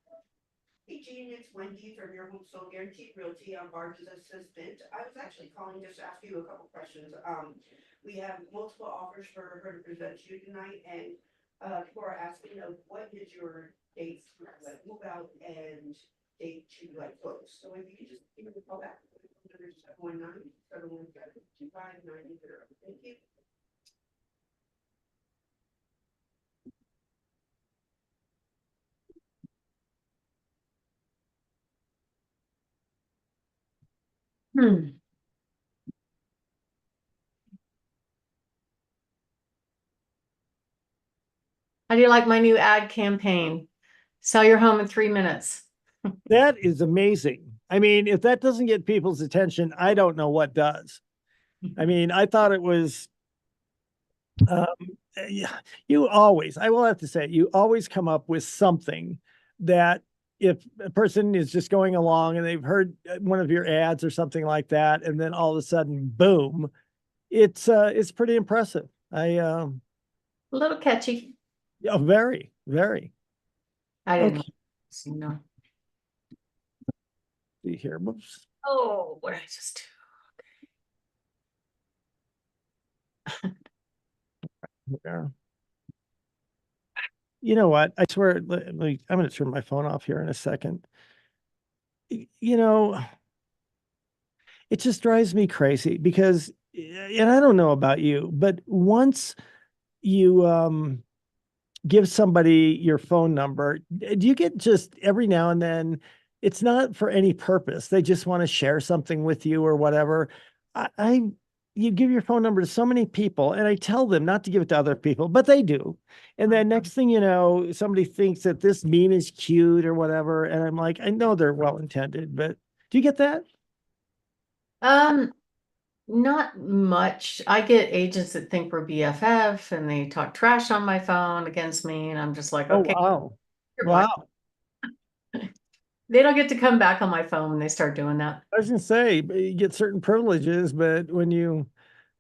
Hey Jean, it's Wendy from your home sold guaranteed realty. I'm Barb's assistant. I was actually calling just to ask you a couple questions. We have multiple offers for her to present to you tonight, and people are asking, what is your date to like move out and date to like close? So if you could just give me a call back. Number 719-717-2590. Thank you. How do you like my new ad campaign? Sell your home in 3 minutes. That is amazing. I mean, if that doesn't get people's attention, I don't know what does. I mean, I thought it was, um, yeah, I will have to say, you always come up with something that if a person is just going along and they've heard one of your ads or something like that, and then all of a sudden, boom, it's pretty impressive. A little catchy. Yeah, very, very. I didn't Okay, know. see here. Whoops. Oh, what did I just do? There. You know what? I swear, I'm going to turn my phone off here in a second. You know, it just drives me crazy because, and I don't know about you, but once you give somebody your phone number, do you get just every now and then, it's not for any purpose. They just want to share something with you or whatever. I you give your phone number to so many people and I tell them not to give it to other people, but they do. And then next thing you know, somebody thinks that this meme is cute or whatever. And I'm like, I know they're well intended, but do you get that? Um, Not much. I get agents that think we're BFF and they talk trash on my phone against me, and I'm just like, Oh, okay, wow. you're fine. Wow. They don't get to come back on my phone when they start doing that. I was gonna say, but you get certain privileges, but when you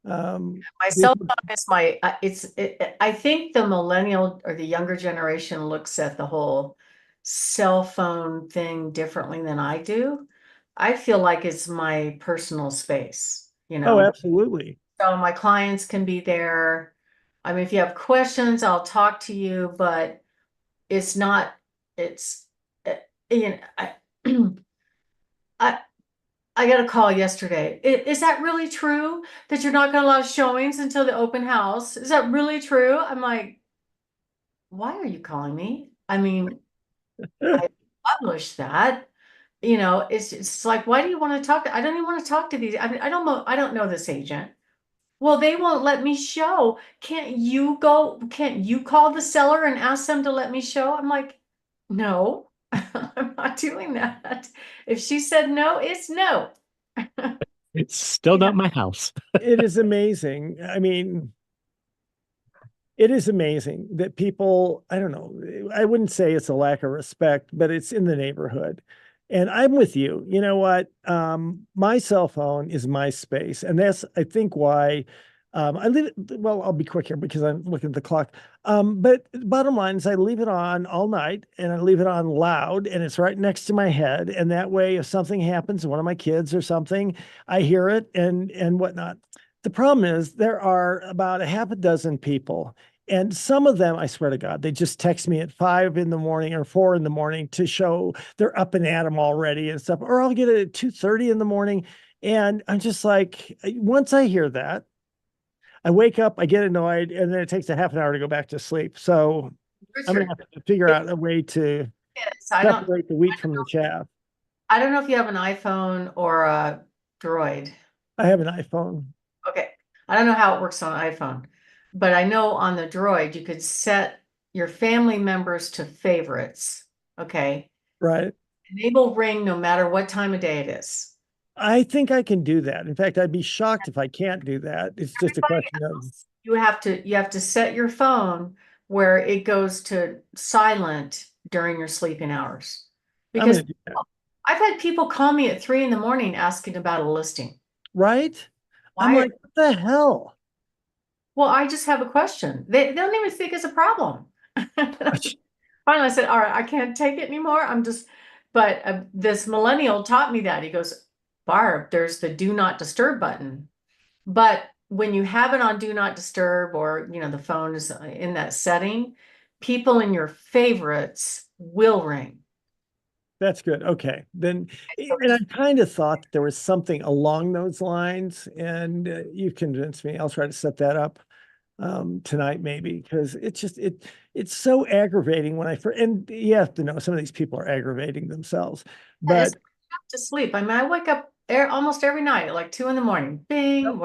um My cell phone is my, I think the millennial or the younger generation looks at the whole cell phone thing differently than I do. I feel like it's my personal space, oh, absolutely. So my clients can be there. I mean, if you have questions, I'll talk to you, but it's not, it's, you know, I, I got a call yesterday. Is that really true that you're not going to allow showings until the open house? Is that really true? I'm like, why are you calling me? I mean, I published that. It's like, why do you want to talk? I don't even want to talk to these. I mean, I don't know this agent. Well, they won't let me show. Can't you call the seller and ask them to let me show? I'm like, no, I'm not doing that. If she said no, it's no. It's still Yeah. not my house. It is amazing. I mean, it is amazing that people, I don't know, I wouldn't say it's a lack of respect, but it's in the neighborhood. And I'm with you. You know what? My cell phone is my space. And that's, I think, why I leave it. Well, I'll be quick here because I'm looking at the clock. But bottom line is I leave it on all night and I leave it on loud and it's right next to my head. And that way, if something happens to one of my kids or something, I hear it and whatnot. The problem is there are about a half a dozen people, and some of them, I swear to God, they just text me at 5 in the morning or 4 in the morning to show they're up and at them already and stuff. Or I'll get it at 2:30 in the morning. And I'm just like, once I hear that, I wake up, I get annoyed, and then it takes a half an hour to go back to sleep. So I'm gonna Richard, have to figure out a way to yes, separate the wheat from the chaff. I don't know if you have an iPhone or a Droid. I have an iPhone, Okay. I don't know how it works on iPhone, but I know on the Droid you could set your family members to favorites. Okay. right? Enable ring no matter what time of day it is. I think I can do that. In fact, I'd be shocked if I can't do that. It's just a Everybody question of, else, you have to set your phone where it goes to silent during your sleeping hours. I'm going Because to do that. I've had people call me at 3 a.m. asking about a listing. Right? I'm Why? like, what the hell? Well, I just have a question. They don't even think it's a problem. Finally, I said, all right, I can't take it anymore. But this millennial taught me that. He goes, Barb, there's the do not disturb button. But when you have it on do not disturb or, the phone is in that setting, people in your favorites will ring. That's good. Okay. Then, and I kind of thought there was something along those lines, and you've convinced me. I'll try to set that up tonight, maybe, because it's so aggravating when and you have to know some of these people are aggravating themselves. It's But to sleep. I mean, I wake up almost every night at like 2 a.m. Bing.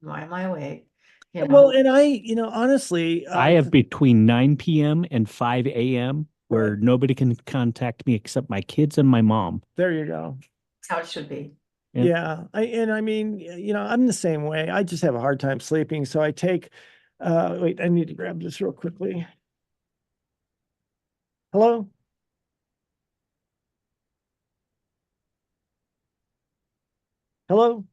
Why am I awake? you Well, know. and honestly, I have between 9 p.m. and 5 a.m. where Right. nobody can contact me except my kids and my mom. there you go. That's how it should be. Yeah. Yeah. I mean, I'm the same way. I just have a hard time sleeping. So I take, wait, I need to grab this real quickly. Hello? Hello?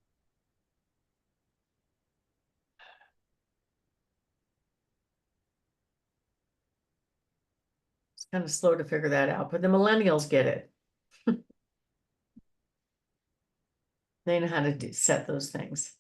It's kind of slow to figure that out, but the millennials get it. They know how to set those things.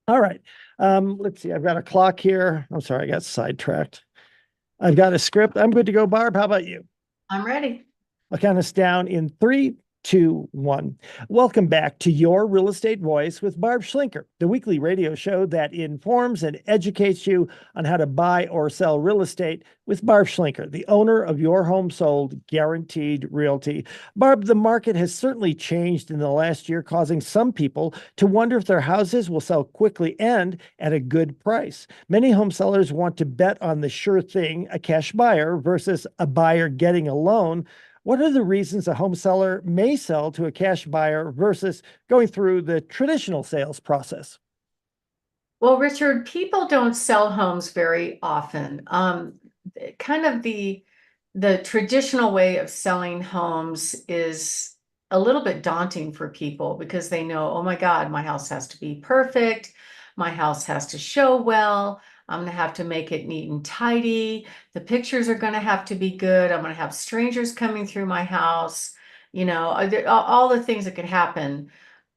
All right. Let's see. I've got a clock here. I'm sorry, I got sidetracked. I've got a script. I'm good to go, Barb. How about you? I'm ready. I'll count us down in 3, 2, 1. Welcome back to Your Real Estate Voice with Barb Schlinker, the weekly radio show that informs and educates you on how to buy or sell real estate with Barb Schlinker, the owner of Your Home Sold Guaranteed Realty. Barb, the market has certainly changed in the last year, causing some people to wonder if their houses will sell quickly and at a good price. Many home sellers want to bet on the sure thing, a cash buyer, versus a buyer getting a loan. What are the reasons a home seller may sell to a cash buyer versus going through the traditional sales process? Well, Richard, people don't sell homes very often. Kind of the traditional way of selling homes is a little bit daunting for people because they know, oh my God, my house has to be perfect. My house has to show well. I'm going to have to make it neat and tidy. The pictures are going to have to be good. I'm going to have strangers coming through my house. All the things that could happen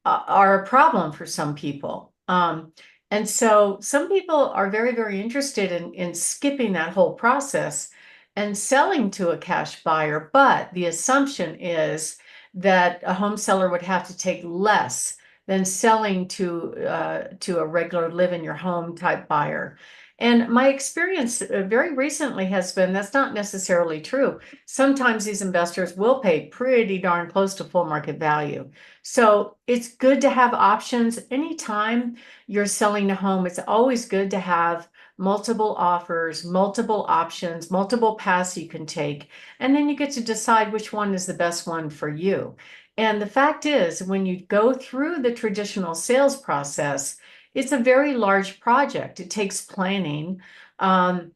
are a problem for some people. And so some people are very, very interested in skipping that whole process and selling to a cash buyer. But the assumption is that a home seller would have to take less than selling to a regular live in your home type buyer. And my experience very recently has been that's not necessarily true. Sometimes these investors will pay pretty darn close to full market value. So it's good to have options. Anytime you're selling a home, it's always good to have multiple offers, multiple options, multiple paths you can take, and then you get to decide which one is the best one for you. And the fact is, when you go through the traditional sales process, it's a very large project. It takes planning. And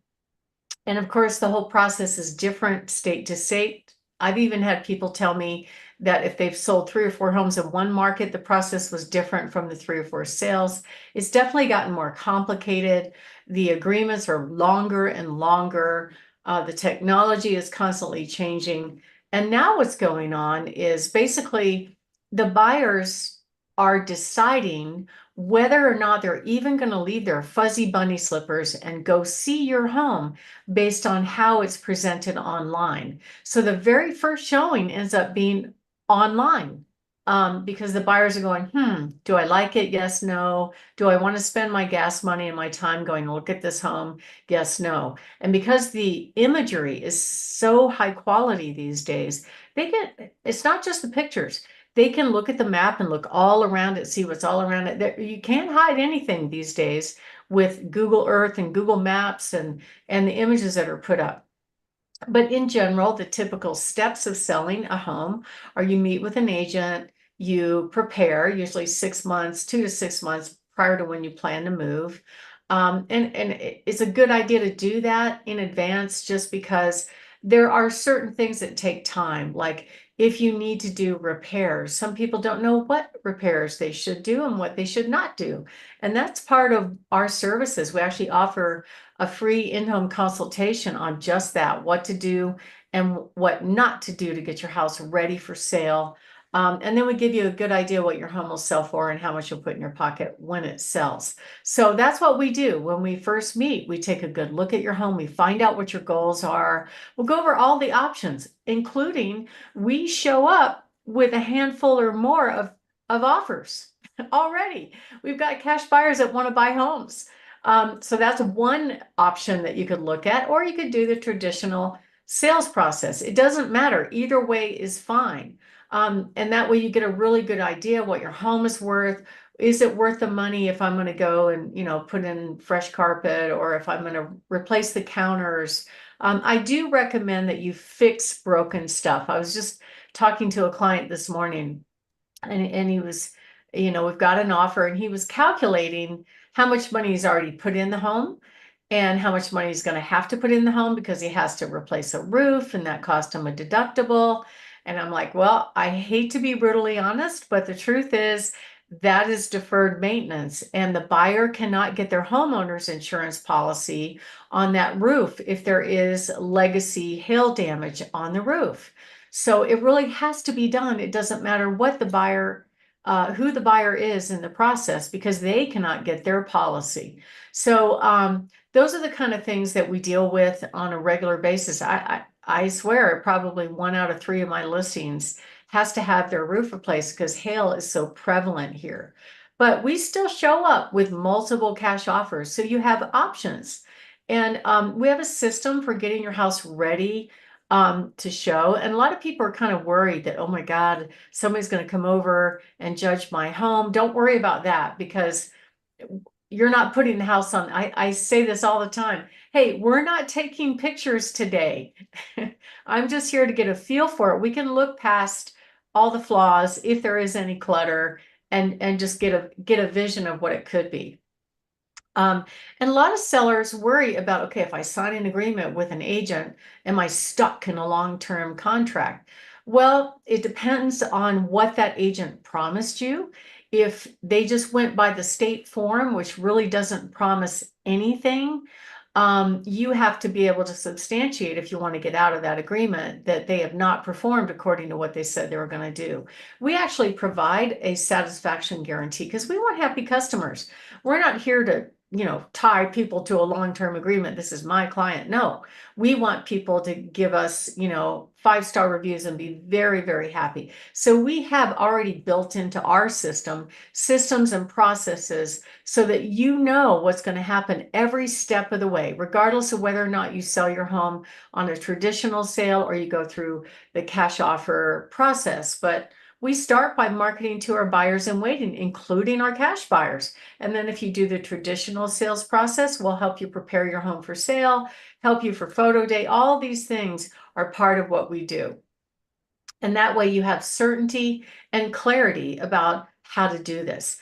of course, the whole process is different state to state. I've even had people tell me that if they've sold 3 or 4 homes in one market, the process was different from the 3 or 4 sales. It's definitely gotten more complicated. The agreements are longer and longer. The technology is constantly changing. And now what's going on is basically the buyers are deciding whether or not they're even going to leave their fuzzy bunny slippers and go see your home based on how it's presented online. So the very first showing ends up being online because the buyers are going, do I like it? Yes, no. Do I want to spend my gas money and my time going, look at this home? Yes, no. And because the imagery is so high quality these days, it's not just the pictures. They can look at the map and look all around it, see what's all around it. You can't hide anything these days with Google Earth and Google Maps and the images that are put up. But in general, the typical steps of selling a home are you meet with an agent, you prepare, usually 6 months, 2 to 6 months prior to when you plan to move. And it's a good idea to do that in advance just because there are certain things that take time. Like if you need to do repairs, some people don't know what repairs they should do and what they should not do. And that's part of our services. We actually offer a free in-home consultation on just that, what to do and what not to do to get your house ready for sale. And then we give you a good idea what your home will sell for and how much you'll put in your pocket when it sells. So that's what we do when we first meet. We take a good look at your home. We find out what your goals are. We'll go over all the options, including we show up with a handful or more of offers already. We've got cash buyers that want to buy homes. So that's one option that you could look at, or you could do the traditional sales process. It doesn't matter. Either way is fine. And that way you get a really good idea what your home is worth. Is it worth the money if I'm going to go and, put in fresh carpet, or if I'm going to replace the counters? I do recommend that you fix broken stuff. I was just talking to a client this morning, and he was, we've got an offer, and he was calculating how much money he's already put in the home and how much money he's going to have to put in the home because he has to replace a roof, and that cost him a deductible. And I'm like, well, I hate to be brutally honest, but the truth is that is deferred maintenance, and the buyer cannot get their homeowner's insurance policy on that roof if there is legacy hail damage on the roof. So it really has to be done. It doesn't matter what the buyer, who the buyer is in the process, because they cannot get their policy. So those are the kind of things that we deal with on a regular basis. I swear probably 1 out of 3 of my listings has to have their roof replaced because hail is so prevalent here. But we still show up with multiple cash offers, so you have options. And we have a system for getting your house ready to show. And a lot of people are kind of worried that, oh my God, somebody's going to come over and judge my home. Don't worry about that, because you're not putting the house on. I say this all the time. Hey, we're not taking pictures today. I'm just here to get a feel for it. We can look past all the flaws, if there is any clutter, and just get a vision of what it could be. And a lot of sellers worry about, okay, if I sign an agreement with an agent, am I stuck in a long-term contract? Well, it depends on what that agent promised you. If they just went by the state form, which really doesn't promise anything, you have to be able to substantiate, if you want to get out of that agreement, that they have not performed according to what they said they were going to do. We actually provide a satisfaction guarantee because we want happy customers. We're not here to tie people to a long-term agreement. This is my client. No, we want people to give us, 5-star reviews and be very, very happy. So we have already built into our systems and processes so that you know what's going to happen every step of the way, regardless of whether or not you sell your home on a traditional sale or you go through the cash offer process. But we start by marketing to our buyers in waiting, including our cash buyers. And then if you do the traditional sales process, we'll help you prepare your home for sale, help you for photo day. All these things are part of what we do. And that way you have certainty and clarity about how to do this.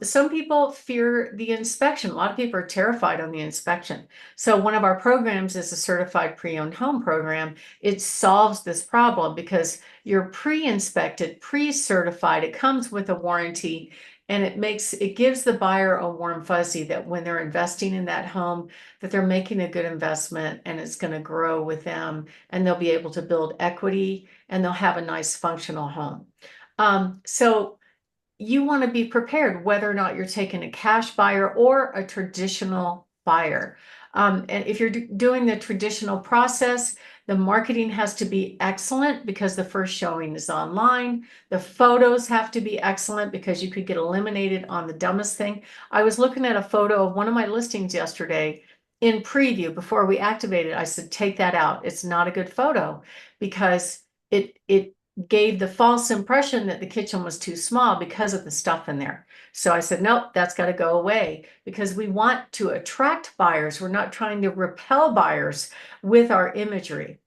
Some people fear the inspection. A lot of people are terrified on the inspection. So one of our programs is a certified pre-owned home program. It solves this problem because you're pre-inspected, pre-certified. It comes with a warranty, and it gives the buyer a warm fuzzy that when they're investing in that home, that they're making a good investment and it's going to grow with them, and they'll be able to build equity and they'll have a nice functional home. So you want to be prepared whether or not you're taking a cash buyer or a traditional buyer. And if you're doing the traditional process, the marketing has to be excellent because the first showing is online. The photos have to be excellent because you could get eliminated on the dumbest thing. I was looking at a photo of one of my listings yesterday in preview before we activated. I said, take that out. It's not a good photo because it gave the false impression that the kitchen was too small because of the stuff in there. So I said, nope, that's got to go away because we want to attract buyers. We're not trying to repel buyers with our imagery.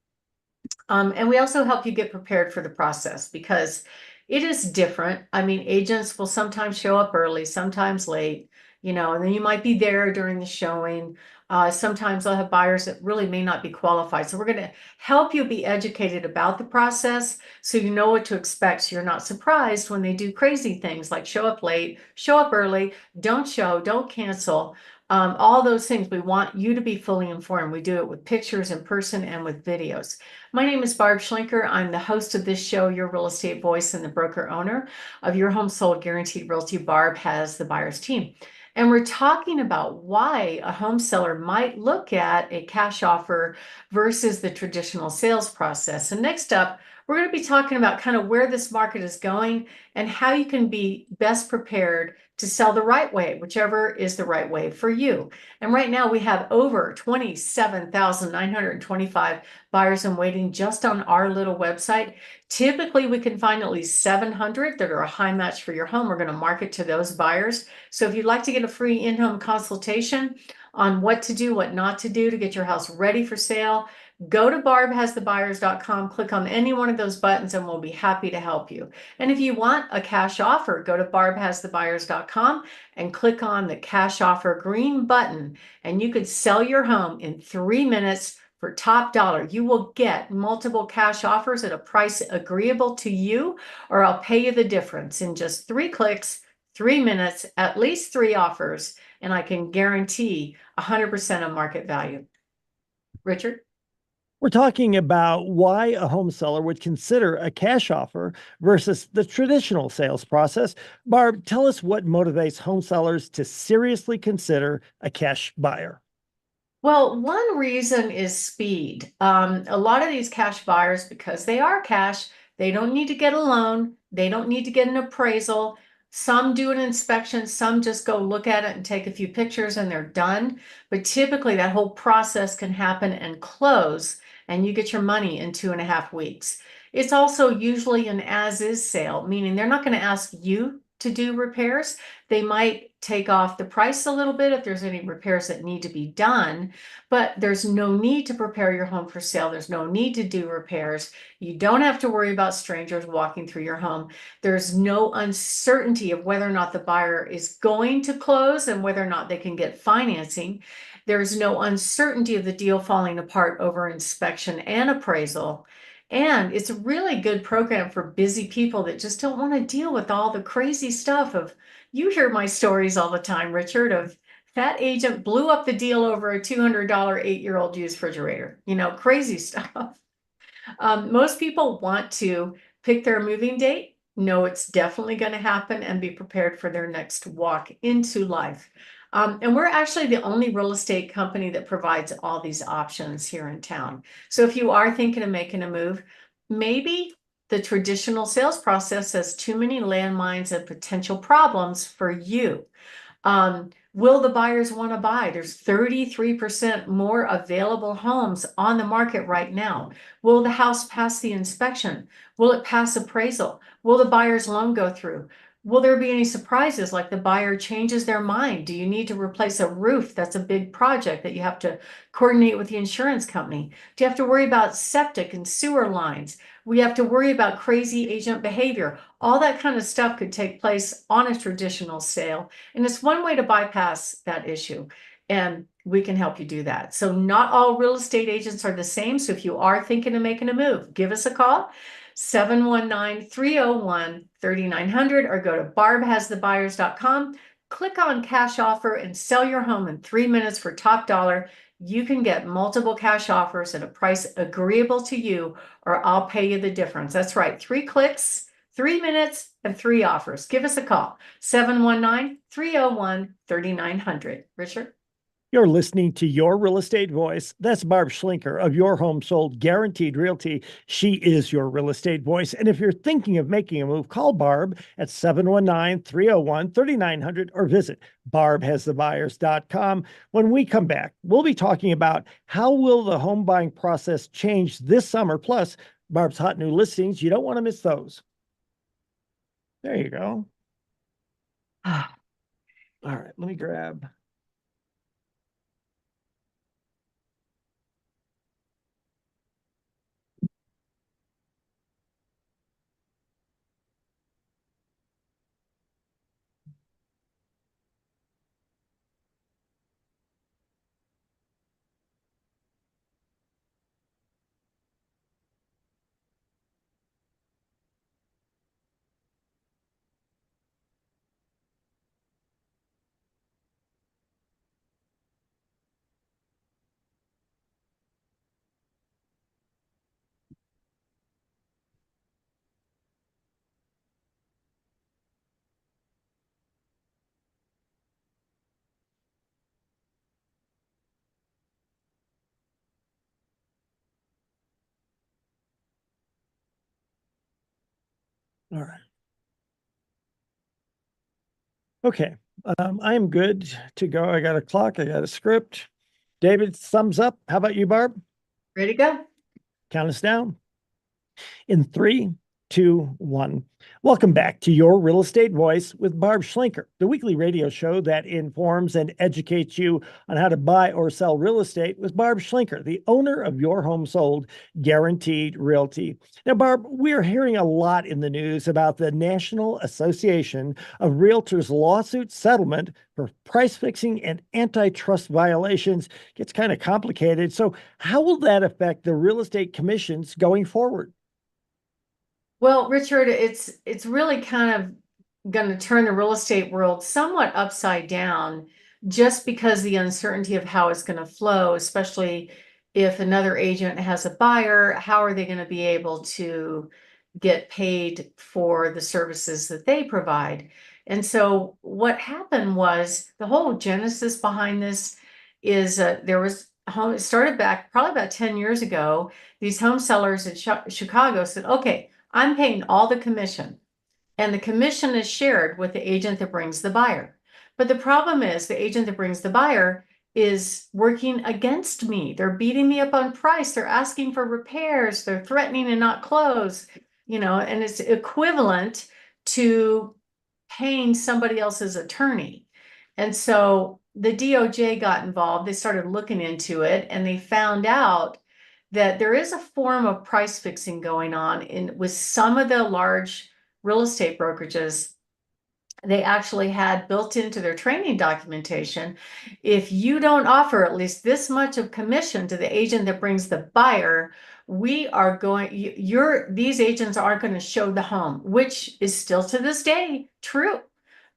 And we also help you get prepared for the process because it is different. I mean, agents will sometimes show up early, sometimes late, and then you might be there during the showing. Sometimes they'll have buyers that really may not be qualified. So we're going to help you be educated about the process so you know what to expect. So you're not surprised when they do crazy things like show up late, show up early, don't show, don't cancel. all those things. We want you to be fully informed. We do it with pictures in person and with videos. My name is Barb Schlinker. I'm the host of this show, Your Real Estate Voice, and the broker owner of Your Home Sold Guaranteed Realty. Barb has the buyer's team. And we're talking about why a home seller might look at a cash offer versus the traditional sales process. And next up, we're going to be talking about kind of where this market is going and how you can be best prepared to sell the right way, whichever is the right way for you. And right now we have over 27,925 buyers in waiting just on our little website. Typically, we can find at least 700 that are a high match for your home. We're going to market to those buyers. So if you'd like to get a free in-home consultation on what to do, what not to do to get your house ready for sale, go to barbhasthebuyers.com, click on any one of those buttons, and we'll be happy to help you. And if you want a cash offer, go to barbhasthebuyers.com and click on the cash offer green button, and you could sell your home in 3 minutes for top dollar. You will get multiple cash offers at a price agreeable to you, or I'll pay you the difference in just 3 clicks, 3 minutes, at least 3 offers, and I can guarantee 100% of market value. Richard? We're talking about why a home seller would consider a cash offer versus the traditional sales process. Barb, tell us what motivates home sellers to seriously consider a cash buyer. Well, one reason is speed. A lot of these cash buyers, because they are cash, they don't need to get a loan. They don't need to get an appraisal. Some do an inspection, some just go look at it and take a few pictures and they're done. But typically that whole process can happen and close, and you get your money in 2.5 weeks. It's also usually an as-is sale, meaning they're not going to ask you to do repairs. They might take off the price a little bit if there's any repairs that need to be done, but there's no need to prepare your home for sale. There's no need to do repairs. You don't have to worry about strangers walking through your home. There's no uncertainty of whether or not the buyer is going to close and whether or not they can get financing. There's no uncertainty of the deal falling apart over inspection and appraisal. And it's a really good program for busy people that just don't want to deal with all the crazy stuff of, you hear my stories all the time, Richard, of that agent blew up the deal over a $200 8-year-old used refrigerator, crazy stuff. Most people want to pick their moving date, know it's definitely going to happen, and be prepared for their next walk into life. And we're actually the only real estate company that provides all these options here in town. So if you are thinking of making a move, maybe the traditional sales process has too many landmines and potential problems for you. Will the buyers want to buy? There's 33% more available homes on the market right now. Will the house pass the inspection? Will it pass appraisal? Will the buyer's loan go through? Will there be any surprises like the buyer changes their mind? Do you need to replace a roof? That's a big project that you have to coordinate with the insurance company. Do you have to worry about septic and sewer lines? We have to worry about crazy agent behavior. All that kind of stuff could take place on a traditional sale. And it's one way to bypass that issue. And we can help you do that. So not all real estate agents are the same. So if you are thinking of making a move, give us a call, 719-301-3900, or go to barbhasthebuyers.com, click on cash offer and sell your home in 3 minutes for top dollar. You can get multiple cash offers at a price agreeable to you, or I'll pay you the difference. That's right. 3 clicks, 3 minutes, and 3 offers. Give us a call, 719-301-3900. Richard? You're listening to Your Real Estate Voice. That's Barb Schlinker of Your Home Sold Guaranteed Realty. She is your real estate voice. And if you're thinking of making a move, call Barb at 719-301-3900 or visit barbhasthebuyers.com. When we come back, we'll be talking about how will the home buying process change this summer, plus Barb's hot new listings. You don't want to miss those. There you go. All right, let me grab. All right. Okay, I am good to go. I got a clock, I got a script. David, thumbs up. How about you, Barb? Ready to go? Count us down. In 3, 2, 1. Welcome back to Your Real Estate Voice with Barb Schlinker, the weekly radio show that informs and educates you on how to buy or sell real estate with Barb Schlinker, the owner of Your Home Sold Guaranteed Realty. Now, Barb, we're hearing a lot in the news about the National Association of Realtors lawsuit settlement for price fixing and antitrust violations. Gets kind of complicated. So how will that affect the real estate commissions going forward? Well, Richard, it's really kind of going to turn the real estate world somewhat upside down just because the uncertainty of how it's going to flow, especially if another agent has a buyer, how are they going to be able to get paid for the services that they provide? And so what happened was the whole genesis behind this is there was home, it started back probably about 10 years ago. These home sellers in Chicago said, okay, I'm paying all the commission, and the commission is shared with the agent that brings the buyer. But the problem is the agent that brings the buyer is working against me. They're beating me up on price. They're asking for repairs. They're threatening to not close, and it's equivalent to paying somebody else's attorney. And so the DOJ got involved. They started looking into it, and they found out that there is a form of price fixing going on with some of the large real estate brokerages. They actually had built into their training documentation, if you don't offer at least this much of commission to the agent that brings the buyer, we are going, these agents aren't going to show the home, which is still to this day true.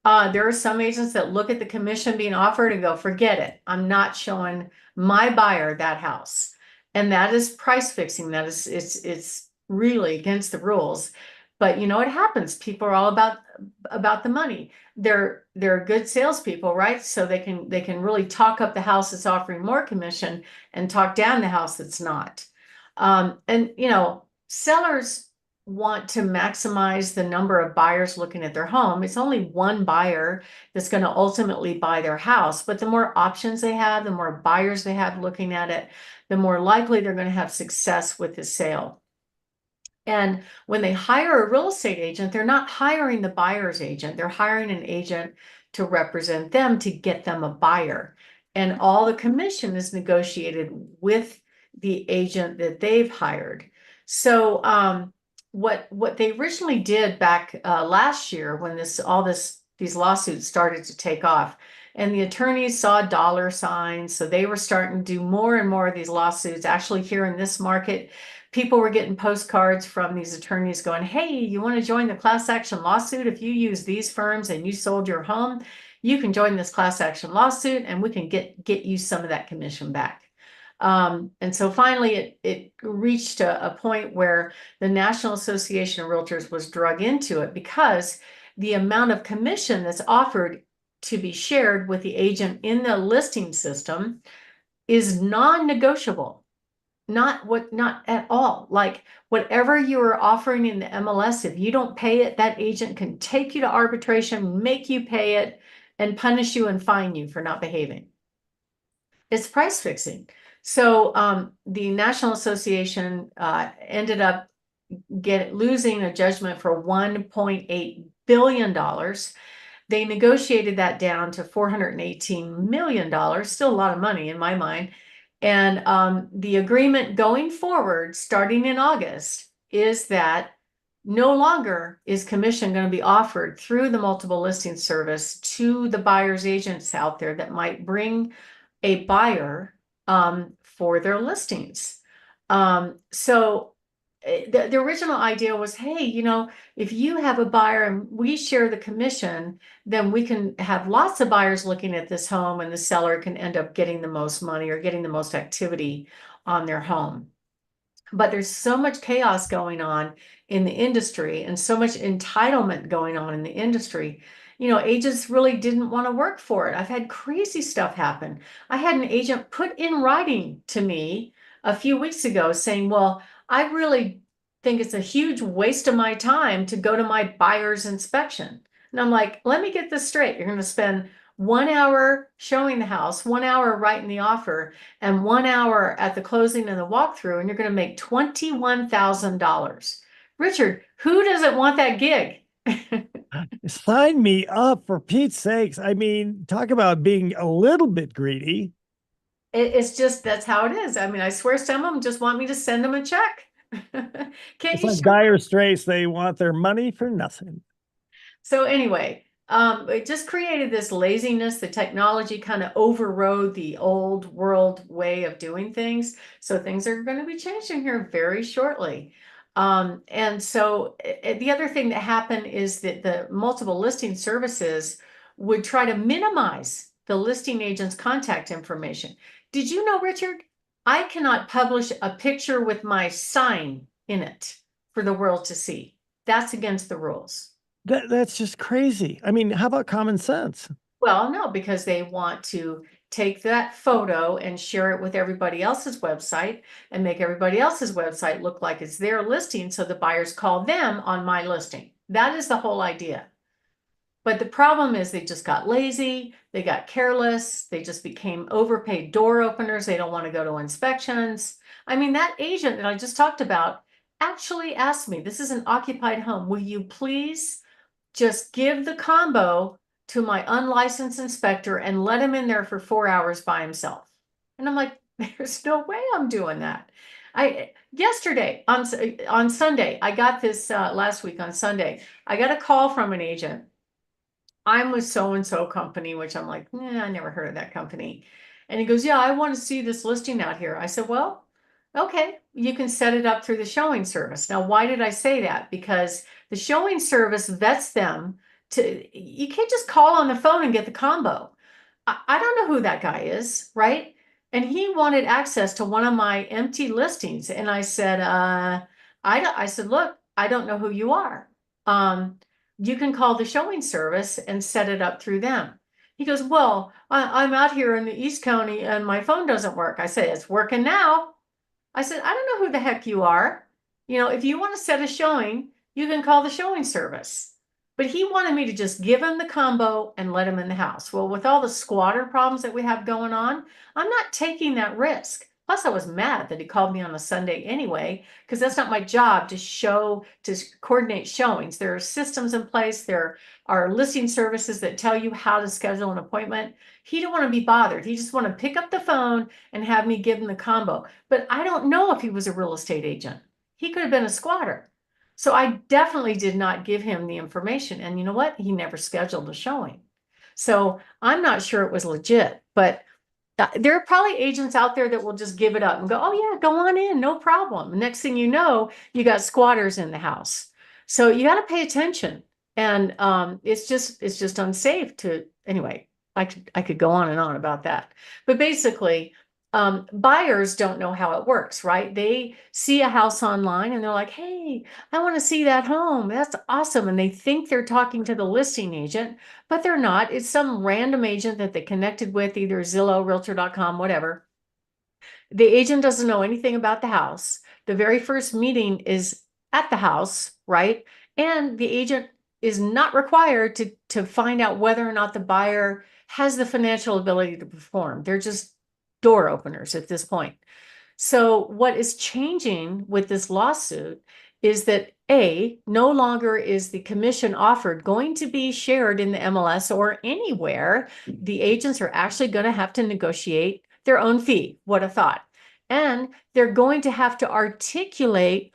There are some agents that look at the commission being offered and go, forget it. I'm not showing my buyer that house. And that is price fixing. That is, it's really against the rules. But it happens. People are all about the money. They're good salespeople, right? So they can really talk up the house that's offering more commission and talk down the house that's not. And sellers want to maximize the number of buyers looking at their home. It's only one buyer that's going to ultimately buy their house, but the more options they have, the more buyers they have looking at it, the more likely they're going to have success with the sale. And when they hire a real estate agent, they're not hiring the buyer's agent. They're hiring an agent to represent them to get them a buyer. And all the commission is negotiated with the agent that they've hired. So what they originally did back last year when these lawsuits started to take off, and the attorneys saw dollar signs, so they were starting to do more and more of these lawsuits. Actually, here in this market, people were getting postcards from these attorneys going, hey, you want to join the class action lawsuit? If you use these firms and you sold your home, you can join this class action lawsuit and we can get you some of that commission back. And so finally it reached a point where the National Association of Realtors was drug into it because the amount of commission that's offered to be shared with the agent in the listing system is non-negotiable. Not at all. Like whatever you are offering in the MLS, if you don't pay it, that agent can take you to arbitration, make you pay it, and punish you and fine you for not behaving. It's price fixing. So the National Association ended up losing a judgment for $1.8 billion. They negotiated that down to $418 million, still a lot of money in my mind. And the agreement going forward, starting in August, is that no longer is commission going to be offered through the multiple listing service to the buyer's agents out there that might bring a buyer for their listings. So the original idea was, hey, if you have a buyer and we share the commission, then we can have lots of buyers looking at this home and the seller can end up getting the most money or getting the most activity on their home. But there's so much chaos going on in the industry and so much entitlement going on in the industry. Agents really didn't want to work for it. I've had crazy stuff happen. I had an agent put in writing to me a few weeks ago saying, well, I really think it's a huge waste of my time to go to my buyer's inspection. And I'm like, let me get this straight. You're going to spend 1 hour showing the house, 1 hour writing the offer, and 1 hour at the closing and the walkthrough, and you're going to make $21,000. Richard, who doesn't want that gig? Sign me up, for Pete's sakes. I mean, talk about being a little bit greedy. It's just, that's how it is. I mean, I swear some of them just want me to send them a check. Can't It's you like show? Dire Straits. They want their money for nothing. So anyway, it just created this laziness. The technology kind of overrode the old world way of doing things. So things are going to be changing here very shortly. And so the other thing that happened is that the multiple listing services would try to minimize the listing agent's contact information. Did you know, Richard, I cannot publish a picture with my sign in it for the world to see. That's against the rules. That's just crazy. I mean, how about common sense? Well, no, because they want to take that photo and share it with everybody else's website and make everybody else's website look like it's their listing, so the buyers call them on my listing. That is the whole idea. But the problem is they just got lazy, they got careless, they just became overpaid door openers, they don't want to go to inspections. I mean, that agent that I just talked about actually asked me, this is an occupied home, will you please just give the combo to my unlicensed inspector and let him in there for 4 hours by himself? And I'm like, there's no way I'm doing that. Yesterday on Sunday, I got this last week on Sunday, I got a call from an agent. I'm with so-and-so company, which I'm like, I never heard of that company. And he goes, yeah, I want to see this listing out here. I said, well, okay, you can set it up through the showing service. Now, why did I say that? Because the showing service vets them you can't just call on the phone and get the combo. I don't know who that guy is, right? And he wanted access to one of my empty listings. And I said, I said, look, I don't know who you are. You can call the showing service and set it up through them. He goes, well, I'm out here in the East County and my phone doesn't work. I said, it's working now. I said, I don't know who the heck you are. You know, if you want to set a showing, you can call the showing service. But he wanted me to just give him the combo and let him in the house. Well, with all the squatter problems that we have going on, I'm not taking that risk. Plus, I was mad that he called me on a Sunday anyway, because that's not my job to coordinate showings. There are systems in place. There are listing services that tell you how to schedule an appointment. He didn't want to be bothered. He just wanted to pick up the phone and have me give him the combo. But I don't know if he was a real estate agent. He could have been a squatter. So I definitely did not give him the information. And you know what? He never scheduled a showing. So I'm not sure it was legit, but there are probably agents out there that will just give it up and go, oh yeah, go on in, no problem. Next thing you know, you got squatters in the house. So you got to pay attention. And it's just unsafe to, anyway, I could go on and on about that. But basically, buyers don't know how it works, right? They see a house online and they're like, hey, I want to see that home. That's awesome. And they think they're talking to the listing agent, but they're not. It's some random agent that they connected with, either Zillow, Realtor.com, whatever. The agent doesn't know anything about the house. The very first meeting is at the house, right? And the agent is not required to find out whether or not the buyer has the financial ability to perform. They're just door openers at this point. So what is changing with this lawsuit is that no longer is the commission offered going to be shared in the MLS or anywhere. The agents are actually going to have to negotiate their own fee. What a thought. And they're going to have to articulate,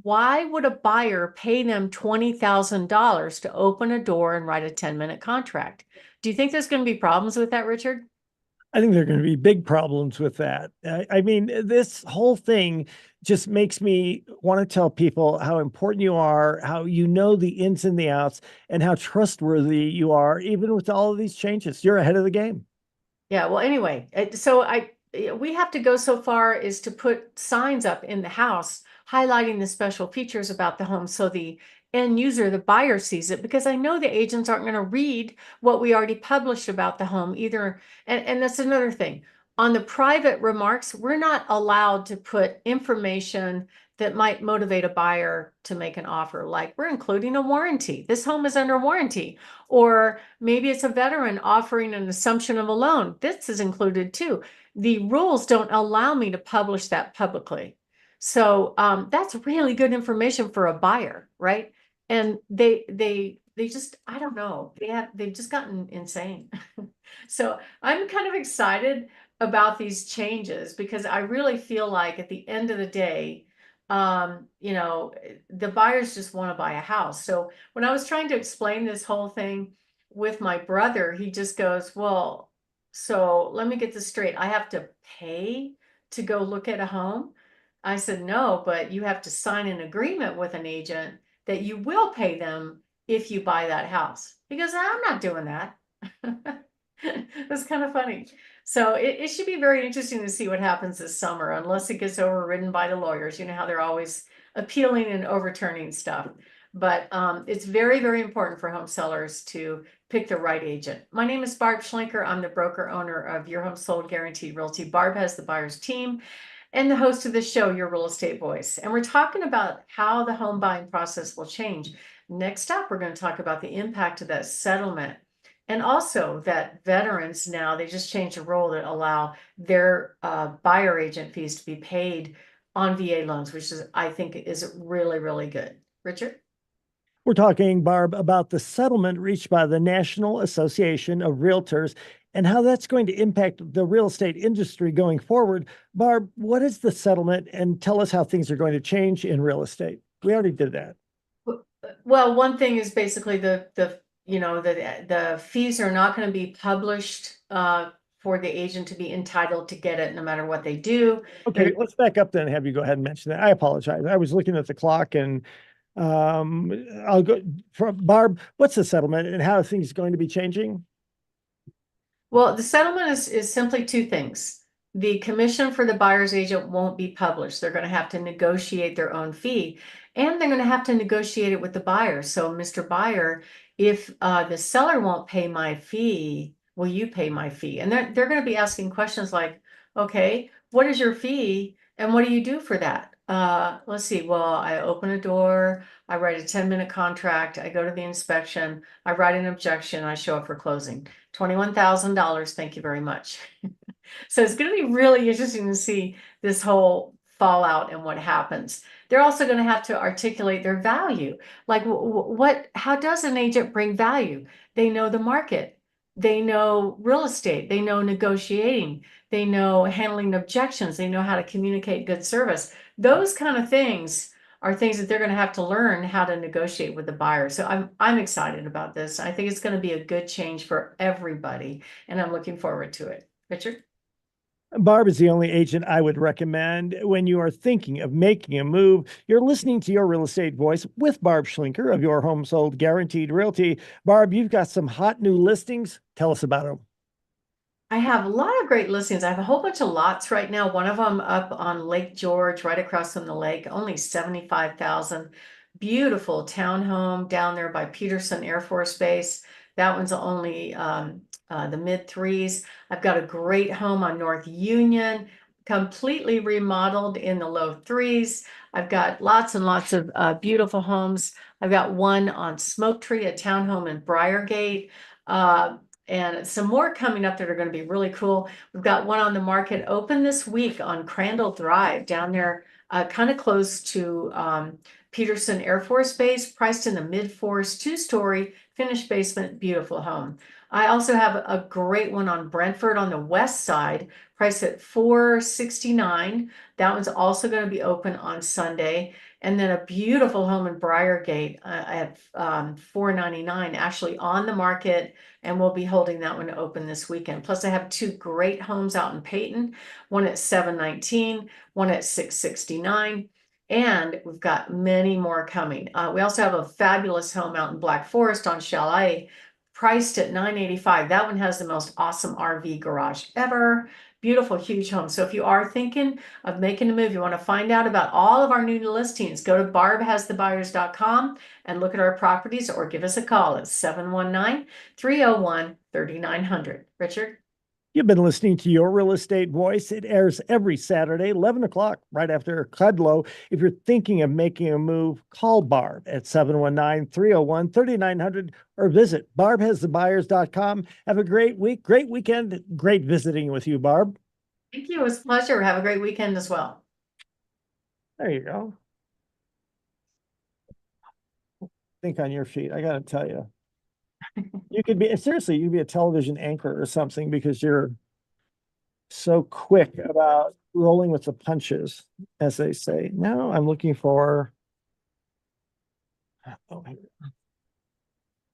why would a buyer pay them $20,000 to open a door and write a 10-minute contract? Do you think there's going to be problems with that, Richard? I think there are going to be big problems with that. I mean, this whole thing just makes me want to tell people how important you are, how you know the ins and the outs, and how trustworthy you are, even with all of these changes. You're ahead of the game. Yeah, well, anyway, we have to go so far as to put signs up in the house highlighting the special features about the home so the end user, the buyer, sees it, because I know the agents aren't going to read what we already published about the home either. And that's another thing. On the private remarks, we're not allowed to put information that might motivate a buyer to make an offer. Like, we're including a warranty. This home is under warranty. Or maybe it's a veteran offering an assumption of a loan. This is included too. The rules don't allow me to publish that publicly. So that's really good information for a buyer, right? And they just, I don't know, they've just gotten insane. So I'm kind of excited about these changes because I really feel like at the end of the day, the buyers just want to buy a house. So when I was trying to explain this whole thing with my brother, he just goes, well, so let me get this straight. I have to pay to go look at a home. I said, no, but you have to sign an agreement with an agent that you will pay them if you buy that house. He goes, I'm not doing that. It was kind of funny. So it should be very interesting to see what happens this summer, unless it gets overridden by the lawyers. You know how they're always appealing and overturning stuff. But it's very, very important for home sellers to pick the right agent. My name is Barb Schlinker. I'm the broker owner of Your Home Sold Guaranteed Realty. Barb has the buyer's team and the host of the show, Your Real Estate Voice. And we're talking about how the home buying process will change. Next up, we're going to talk about the impact of that settlement. And also that veterans now, they just changed a rule that allow their buyer agent fees to be paid on VA loans, which is, I think, is really, really good. Richard? We're talking, Barb, about the settlement reached by the National Association of Realtors and how that's going to impact the real estate industry going forward. Barb, what is the settlement, and tell us how things are going to change in real estate? We already did that. Well, one thing is basically the fees are not going to be published for the agent to be entitled to get it no matter what they do. Okay, let's back up then and have you go ahead and mention that. I apologize. I was looking at the clock, and I'll go from Barb. What's the settlement and how are things going to be changing? Well, the settlement is simply two things. The commission for the buyer's agent won't be published. They're going to have to negotiate their own fee, and they're going to have to negotiate it with the buyer. So, Mr. Buyer, if the seller won't pay my fee, will you pay my fee? And they're going to be asking questions like, okay, what is your fee and what do you do for that? Let's see. Well, I open a door, I write a 10-minute contract, I go to the inspection, I write an objection, I show up for closing. $21,000. Thank you very much. So it's going to be really interesting to see this whole fallout and what happens. They're also going to have to articulate their value. Like how does an agent bring value? They know the market. They know real estate. They know negotiating. They know handling objections. They know how to communicate good service. Those kind of things are things that they're going to have to learn how to negotiate with the buyer. So I'm excited about this. I think it's going to be a good change for everybody, and I'm looking forward to it. Richard? Barb is the only agent I would recommend when you are thinking of making a move. You're listening to Your Real Estate Voice with Barb Schlinker of Your Home Sold Guaranteed Realty. Barb, you've got some hot new listings. Tell us about them. I have a lot of great listings. I have a whole bunch of lots right now. One of them up on Lake George, right across from the lake, only 75,000. Beautiful townhome down there by Peterson Air Force Base. That one's only the mid threes. I've got a great home on North Union, completely remodeled in the low threes. I've got lots and lots of beautiful homes. I've got one on Smoke Tree, a townhome in Briargate. And some more coming up that are going to be really cool. We've got one on the market open this week on Crandall Drive down there, kind of close to Peterson Air Force Base, priced in the mid-fours, 2-story, finished basement, beautiful home. I also have a great one on Brentford on the west side, priced at $469. That one's also going to be open on Sunday. And then a beautiful home in Briargate at $499, actually on the market, and we'll be holding that one open this weekend. Plus, I have two great homes out in Peyton, one at $719, one at $669. And we've got many more coming. We also have a fabulous home out in Black Forest on Chalet, priced at $985. That one has the most awesome RV garage ever. Beautiful, huge home. So if you are thinking of making a move, you want to find out about all of our new listings, go to barbhasthebuyers.com and look at our properties, or give us a call at 719-301-3900. Richard? You've been listening to Your Real Estate Voice. It airs every Saturday, 11 o'clock, right after Cudlow. If you're thinking of making a move, call Barb at 719-301-3900 or visit barbhasthebuyers.com. Have a great week, great weekend. Great visiting with you, Barb. Thank you. It was a pleasure. Have a great weekend as well. There you go. Think on your feet. I got to tell you. You could be, seriously, you'd be a television anchor or something because you're so quick about rolling with the punches, as they say. Now I'm looking for. Oh, here.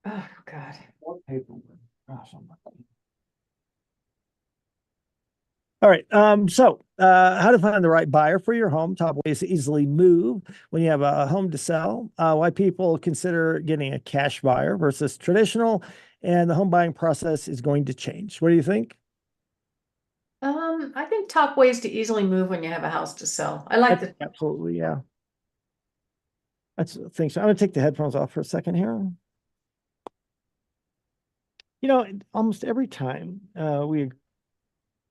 Oh, God. More paperwork. Gosh, all right. How to find the right buyer for your home, top ways to easily move when you have a home to sell, why people consider getting a cash buyer versus traditional, and the home buying process is going to change. What do you think? I think top ways to easily move when you have a house to sell. I like the, Absolutely, yeah. That's things. I'm gonna take the headphones off for a second here. You know, almost every time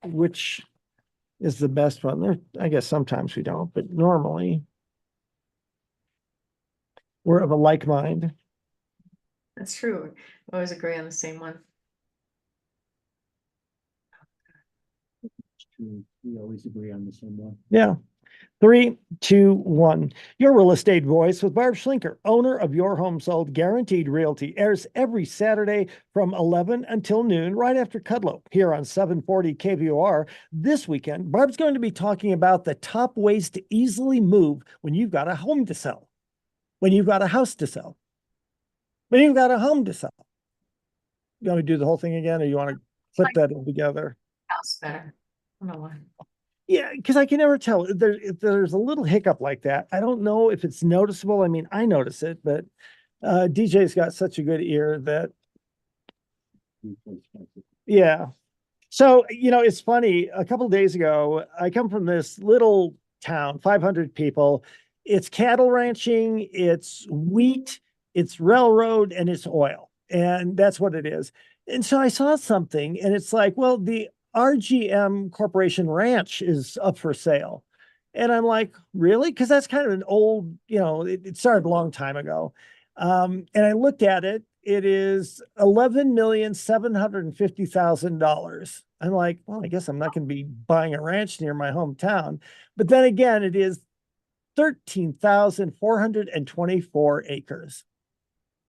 which is the best one. There, I guess sometimes we don't, but normally we're of a like mind. that's true. I always agree on the same one. We always agree on the same one. Yeah. 3, 2, 1. Your Real Estate Voice with Barb Schlinker, owner of Your Home Sold Guaranteed Realty, airs every Saturday from 11 until noon, right after Cudlow, here on 740 KVOR. This weekend, Barb's going to be talking about the top ways to easily move when you've got a home to sell, when you've got a house to sell, when you've got a home to sell. You want to do the whole thing again, or you want to clip that in together? House better. I don't know why. Yeah, because I can never tell. If there's a little hiccup like that, I don't know if it's noticeable. I mean, I notice it, but DJ's got such a good ear that, yeah. So, it's funny. A couple of days ago, I come from this little town, 500 people. It's cattle ranching, it's wheat, it's railroad, and it's oil. And that's what it is. And so I saw something, and it's like, well, the RGM Corporation Ranch is up for sale. And I'm like, really? Because that's kind of an old, it started a long time ago. And I looked at it. It is $11,750,000. I'm like, well, I guess I'm not going to be buying a ranch near my hometown. But then again, it is 13,424 acres.